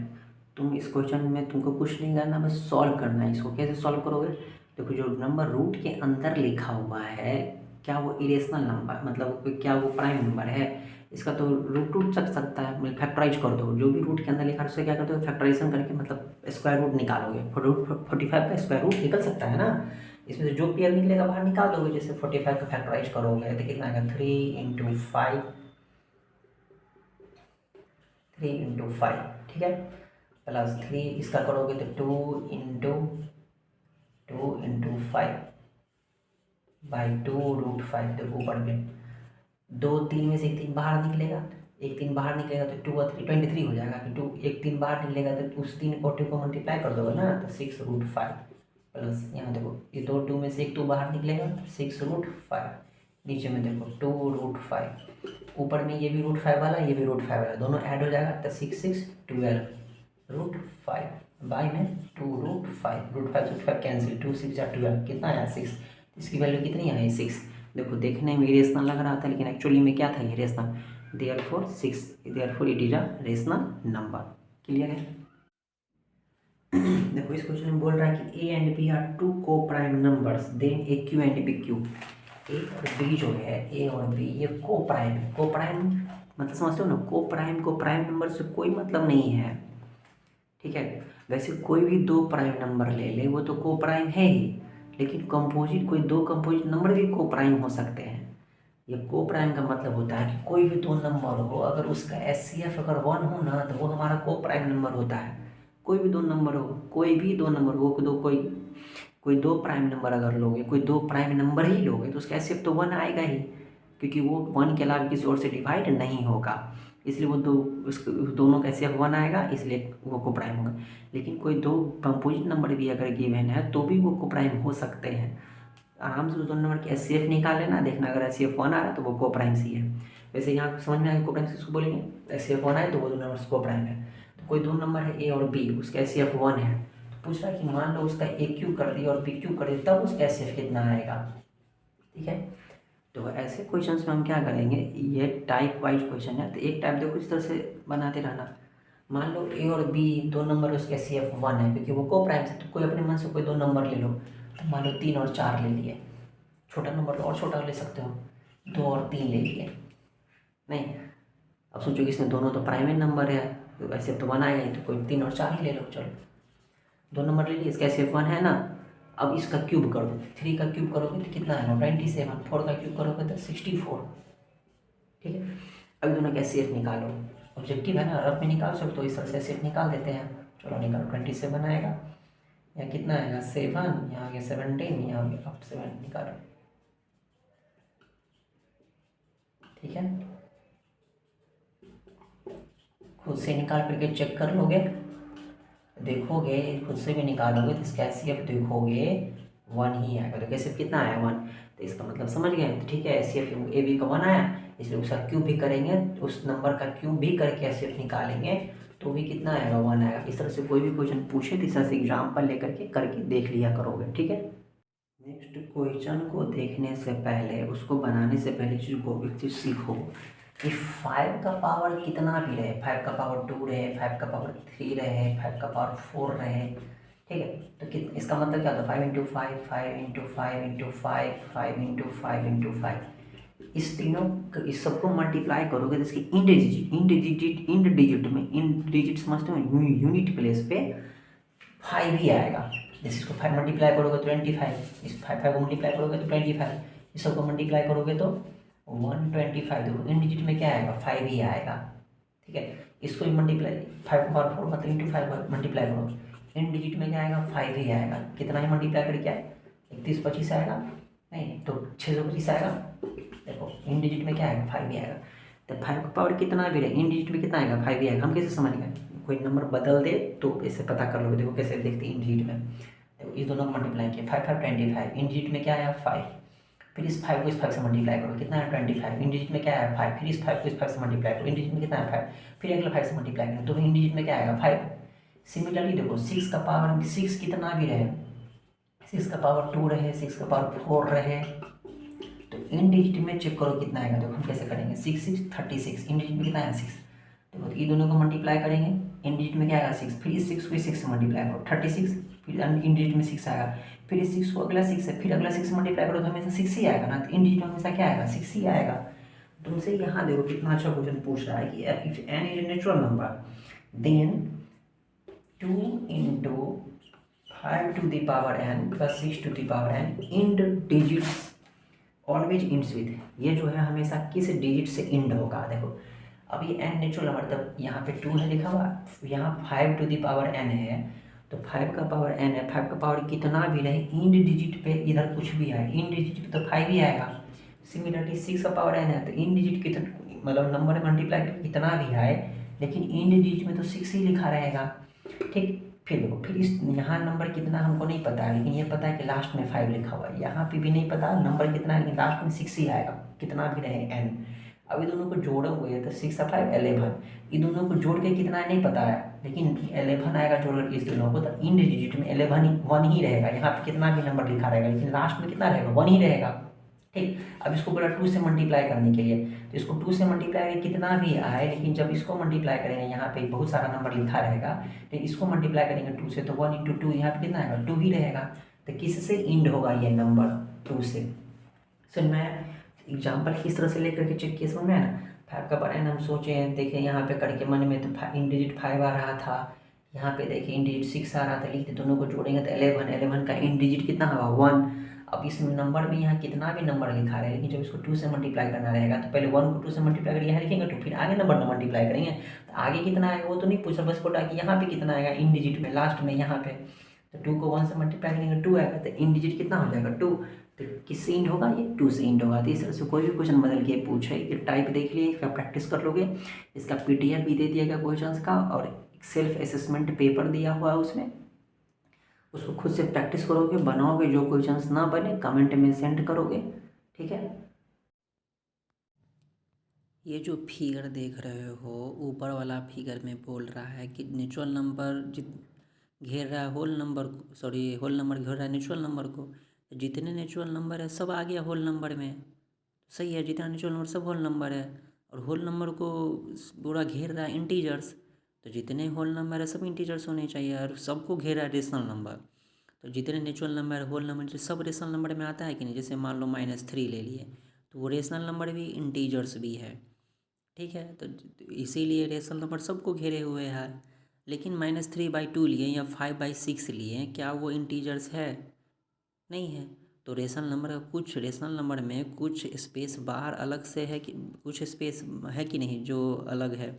तुम इस क्वेश्चन में तुमको कुछ नहीं करना, बस सॉल्व करना है। इसको कैसे सॉल्व करोगे, देखो जो नंबर रूट के अंदर लिखा हुआ है, क्या वो इरेशनल नंबर, मतलब क्या वो प्राइम नंबर है, इसका तो रूट टूट सकता है, मतलब फैक्टराइज कर दो, जो भी रूट के अंदर लिखा है उससे क्या करते हो फैक्टराइजेशन करके, मतलब स्क्वायर रूट निकालोगे, 45 का स्क्वायर रूट निकल सकता है ना, इसमें से जो पेयर निकलेगा बाहर निकाल दोगे। जैसे 45 का फैक्टराइज करोगे तो कितना आएगा 3 × 5 3 × 5, ठीक है, प्लस 3 इसका करोगे तो 2 × 5/2 √5। देखो ऊपर में 2 3 में से एक 3 बाहर निकलेगा, एक 3 बाहर निकलेगा तो 2 और 3 23 हो जाएगा। फिर 2 एक 3 बाहर निकलेगा तो उस 3 को 2 को मल्टीप्लाई कर दोगे ना, तो 6 √5 प्लस यहाँ देखो ये 2 में से एक 2 बाहर निकलेगा, 6 √5। नीचे में देखो 2 √5, ऊपर में ये भी √5 वाला, ये भी √5 वाला, दोनों ऐड हो जाएगा तो 6 6 12 √5 बाई में 2 √5, √5 कैंसिल, 2 6 या 12, कितना आया 6। इसकी वैल्यू कितनी आई 6। देखो देखने में इरेशनल लग रहा था लेकिन एक्चुअली में क्या था, irrational. Therefore 6, therefore it is a rational number. Clear है। देखो इस क्वेश्चन में बोल रहा है कि A and B are 2 coprime numbers, then A Q and B Q. A और बी जो है, ए और बी ये को-प्राइम है। को-प्राइम मतलब समझते हो ना, को प्राइम नंबर से कोई मतलब नहीं है, ठीक है। वैसे कोई भी 2 प्राइम नंबर ले ले वो तो को प्राइम है ही, लेकिन कंपोजिट कोई 2 कंपोजिट नंबर भी को प्राइम हो सकते हैं। ये को प्राइम का मतलब होता है कि कोई भी 2 नंबर हो, अगर उसका HCF अगर 1 हो ना तो वो हमारा को प्राइम नंबर होता है। कोई भी 2 नंबर हो, कोई भी 2 नंबर हो, कोई 2 प्राइम नंबर अगर लोगे, कोई 2 प्राइम नंबर ही लोगे तो उसका HCF तो 1 आएगा ही, क्योंकि वो 1 के अलावा किसी और से डिवाइड नहीं होगा, इसलिए वो उस दोनों का HCF 1 आएगा, इसलिए वो को प्राइम होगा। लेकिन कोई 2 कंपोजिट नंबर भी अगर गिवन है तो भी वो को प्राइम हो सकते हैं। आराम से उस 2 नंबर की HCF निकाल लेना, देखना अगर HCF 1 आ रहा है तो वो को प्राइम सी है। वैसे यहाँ समझ में आएगा को प्राइम किसको बोलेंगे, HCF 1 आए तो वो 2 नंबर को प्राइम है। तो कोई 2 नंबर है ए और बी, उसका HCF 1 है, तो पूछ रहा है कि मान लो उसका AQ कर दिया और BQ कर दिया, तब उसका HCF कितना आएगा, ठीक है। तो ऐसे क्वेश्चंस में हम क्या करेंगे, ये टाइप वाइज क्वेश्चन है, तो एक टाइप देखो इस तरह से बनाते रहना। मान लो ए और बी 2 नंबर उसके HCF 1 है, क्योंकि वो को प्राइम से, तो कोई अपने मन से कोई 2 नंबर ले लो। तो मान लो 3 और 4 ले लिए, छोटा नंबर तो और छोटा ले सकते हो, 2 और 3 ले लिए। नहीं, अब सोचो कि इसमें दोनों तो प्राइम नंबर है, तो HCF तो 1 आएगा ही, तो कोई 3 और 4 ही ले लो। चलो 2 नंबर ले लिए, इसका HCF 1 है ना, अब इसका क्यूब कर दो, 3 का क्यूब करोगे तो कितना आएगा 27, 4 का क्यूब करोगे तो 64, ठीक है। अभी दोनों का HCF निकालो, ऑब्जेक्टिव है ना, रफ में निकाल सकते हो, इस तरह से HCF निकाल देते हैं। चलो निकालो, 27 आएगा, यहाँ कितना आएगा 7, यहाँ आगे 17, यहाँ आगे अब 7 निकालो, ठीक है। खुद से निकाल करके चेक कर लोगे, देखोगे खुद से भी निकालोगे तो इसका HCF देखोगे 1 ही आएगा। तो HCF कितना आया 1, तो इसका मतलब समझ गए, तो ठीक है। HCF ए बी का 1 आया, इसलिए उसका क्यूब भी करेंगे, उस नंबर का क्यूब भी करके HCF निकालेंगे तो भी कितना आएगा 1 आएगा। इस तरह से कोई भी क्वेश्चन पूछे तो इस तरह से एग्जाम्पल लेकर के करके देख लिया करोगे, ठीक है। नेक्स्ट क्वेश्चन को देखने से पहले, उसको बनाने से पहले एक चीज़ सीखो कि 5 का पावर कितना भी रहे, 5 का पावर 2 रहे, 5 का पावर 3 रहे, 5 का पावर 4 रहे, ठीक है। तो इसका मतलब क्या होता है 5 × 5, 5 × 5 × 5, 5 × 5 × 5, इस तीनों इस सबको मल्टीप्लाई करोगे तो इसकी इंड डिजिट समझते हो, यूनिट प्लेस पे 5 ही आएगा। जैसे इसको 5 मल्टीप्लाई करोगे तो 25, इस 5 को मल्टीप्लाई करोगे तो 25, इस सबको मल्टीप्लाई करोगे तो 125। देखो इन डिजिट में क्या आएगा 5 ही आएगा, ठीक है। इसको भी मल्टीप्लाई 5 का पावर 4 मतलब इंटू 5 मल्टीप्लाई करो, इन डिजिट में क्या आएगा 5 ही आएगा। कितना ही मल्टीप्लाई करके आए 31 25 आएगा, नहीं तो 625 आएगा। देखो इन डिजिट में क्या आएगा 5 ही आएगा। तो 5 का पावर कितना भी रहे, इन डिजिट में कितना आएगा 5 ही आएगा। हम कैसे समझ गए, कोई नंबर बदल दे तो इससे पता कर लो। देखो कैसे देखते हैं इन डिजिट में, देखो इस दोनों को मल्टीप्लाई किया 5 5 25, इन डिजिट में क्या आया 5, फिर इस 5 को इस 5 से मल्टीप्लाई करो, कितना है 25, इन डिजिट में क्या है 5, फिर इस 5 को इस 5 से मल्टीप्लाई करो, इन डिजिट में कितना है 5, फिर अगला 5 से मल्टीप्लाई करो तो इन डिजिट में क्या आएगा 5। सिमिलरली देखो 6 का पावर 6 कितना भी रहे, 6 का पावर 2 रहे, 6 का पावर 4 रहे, तो इन डिजिट में चेक करो कितना आएगा। देखो हम कैसे करेंगे 6 6 36, इन डिजिट में कितना है 6, देखो ये दोनों को मल्टीप्लाई करेंगे, इन डिजिट में क्या आएगा 6, फिर इस 6 को इस 6 से मल्टीप्लाई करो 36, फिर इन डिजिट में 6 आएगा, फिर इस 6 को अगला 6 से, फिर अगला 6 से मल्टीप्लाई करो तो हमेशा 6 ही आएगा ना, तो इन डिजिट में हमेशा क्या आएगा 6 ही आएगा। तुमसे यहाँ देखो कितना अच्छा क्वेश्चन पूछ रहा है कि if n is a natural number then 2 × 5 to the power n plus 6 to the power n end digits always ends with, ये जो है हमेशा किस डिजिट से इंड होगा। देखो अब ये n नेचुरल नंबर, तब यहाँ पे 2 है लिखा हुआ, यहाँ 5 टू द पावर n है, तो 5 का पावर n है, 5 का पावर कितना भी रहे, इंड डिजिट पे इधर कुछ भी आए, इंड डिजिट पे तो 5 ही आएगा। सिमिलरली 6 का पावर n है, तो इंड डिजिट कितना, मतलब नंबर में मल्टीप्लाई कितना भी आए, लेकिन इंड डिजिट में तो 6 ही लिखा रहेगा। ठीक, फिर देखो, फिर इस यहाँ नंबर कितना हमको नहीं पता है, लेकिन ये पता है कि लास्ट में 5 लिखा हुआ है, यहाँ पे भी नहीं पता नंबर कितना है, लेकिन लास्ट में 6 ही आएगा, कितना भी रहे n। अब ये दोनों को जोड़े हुए हैं, तो 6 और 5 11, ये दोनों को जोड़ के कितना है नहीं पता है, लेकिन 11 आएगा जोड़ करके इस दोनों को, तो इंड डिजिट में 11 1 ही रहेगा, यहाँ पे कितना भी नंबर लिखा रहेगा, लेकिन लास्ट में कितना रहेगा, 1 ही रहेगा। ठीक, अब इसको बोला 2 से मल्टीप्लाई करने के लिए, तो इसको 2 से मल्टीप्लाई कितना भी आए, लेकिन जब इसको मल्टीप्लाई करेंगे, यहाँ पे बहुत सारा नंबर लिखा रहेगा, तो इसको मल्टीप्लाई करेंगे 2 से, तो 1 इंटू 2 यहाँ पे कितना आएगा, 2 ही रहेगा। तो किससे इंड होगा ये नंबर, 2 से। सर मैं एग्जाम्पल किस तरह से लेकर के चेक किया, समझ में आया ना। 5 का पावर n हम सोचे हैं, देखें यहाँ पे करके मन में, तो इंड डिजिट 5 आ रहा था, यहाँ पे देखिए इंड डिजिट 6 आ रहा था, लिखते दोनों को जोड़ेंगे तो 11 का इंड डिजिट कितना होगा 1। अब इस नंबर में यहाँ कितना भी नंबर लिखा रहे, लेकिन जब इसको 2 से मल्टीप्लाई करना रहेगा, तो पहले 1 को 2 से मल्टीप्लाई करके यहाँ लिखेंगे, तो फिर आगे नंबर मल्टीप्लाई करेंगे, तो आगे कितना आएगा वो तो नहीं पूछा, बस बोला कि यहाँ पे कितना आएगा इन डिजिट में, लास्ट में यहाँ पे, तो 2 को 1 से मल्टीप्लाई करेंगे 2 आएगा, तो इन डिजिट कितना हो जाएगा 2। तो किससे इंड होगा, ये 2 से इंड होगा। तो इस तरह से कोई भी क्वेश्चन बदल के पूछे, ये टाइप देख लिए, इसका प्रैक्टिस कर लोगे, इसका PDF भी दे दिया गया क्वेश्चन का, और सेल्फ असेसमेंट पेपर दिया हुआ है उसमें, उसको खुद से प्रैक्टिस करोगे, बनाओगे, जो क्वेश्चंस ना बने कमेंट में सेंड करोगे। ठीक है, ये जो फिगर देख रहे हो, ऊपर वाला फिगर में बोल रहा है कि नेचुरल नंबर घेर रहा है होल नंबर को, सॉरी होल नंबर घेर रहा है नेचुरल नंबर को, जितने नेचुरल नंबर है सब आ गया होल नंबर में, सही है, जितना नेचुरल नंबर सब होल नंबर है, और होल नंबर को पूरा घेर रहा है इंटीजर्स, तो जितने होल नंबर है सब इंटीजर्स होने चाहिए, और सबको घेर रहा है रेशनल नंबर, तो जितने नेचुरल नंबर होल नंबर सब रेशनल नंबर में आता है कि नहीं, जैसे मान लो -3 ले लिए, तो वो रेशनल नंबर भी इंटीजर्स भी है। ठीक है, तो इसीलिए रेशनल नंबर सबको घेरे हुए हैं, लेकिन -3/2 लिए या 5/6 लिए, क्या वो इंटीजर्स है, नहीं है। तो रेशनल नंबर का कुछ रेशनल नंबर में कुछ स्पेस बाहर अलग से है कि कुछ स्पेस है कि नहीं जो अलग है,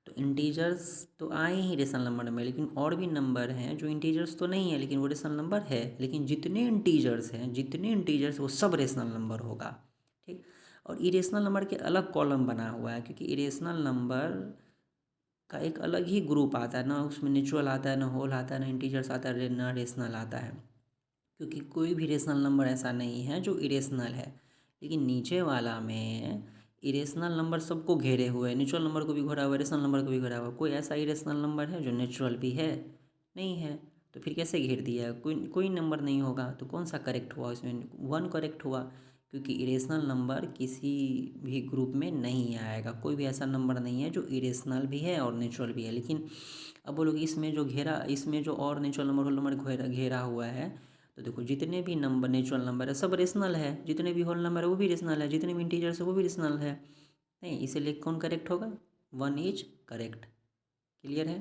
तो इंटीजर्स तो आए ही रेशनल नंबर में, लेकिन और भी नंबर हैं जो इंटीजर्स तो नहीं है, लेकिन वो रेशनल नंबर है, लेकिन जितने इंटीजर्स वो सब रेशनल नंबर होगा। ठीक, और इरेशनल नंबर के अलग कॉलम बना हुआ है, क्योंकि इरेशनल नंबर का एक अलग ही ग्रुप आता है ना, उसमें नेचुरल आता है, ना होल आता है, ना इंटीजर्स आता है, ना रेशनल आता है, क्योंकि कोई भी रेशनल नंबर ऐसा नहीं है जो इरेशनल है। लेकिन नीचे वाला में इरेशनल नंबर सबको घेरे हुए हैं, नेचुरल नंबर को भी घेरा हुआ है, रेशनल नंबर को भी घेरा हुआ है, कोई ऐसा इरेशनल नंबर है जो नेचुरल भी है, नहीं है, तो फिर कैसे घेर दिया है, कोई नंबर नहीं होगा, तो कौन सा करेक्ट हुआ, उसमें 1 करेक्ट हुआ, क्योंकि इरेशनल नंबर किसी भी ग्रुप में नहीं आएगा, कोई भी ऐसा नंबर नहीं है जो इरेशनल भी है और नेचुरल भी है। लेकिन अब बोलोगे इसमें जो और नेचुरल नंबर होल नंबर घेरा हुआ है, तो देखो जितने भी नंबर नेचुरल नंबर है सब रेशनल है, जितने भी होल नंबर है वो भी रेशनल है, जितने भी इंटीजर्स है वो भी रेशनल है, नहीं, इसीलिए कौन करेक्ट होगा, 1 इज करेक्ट। क्लियर है।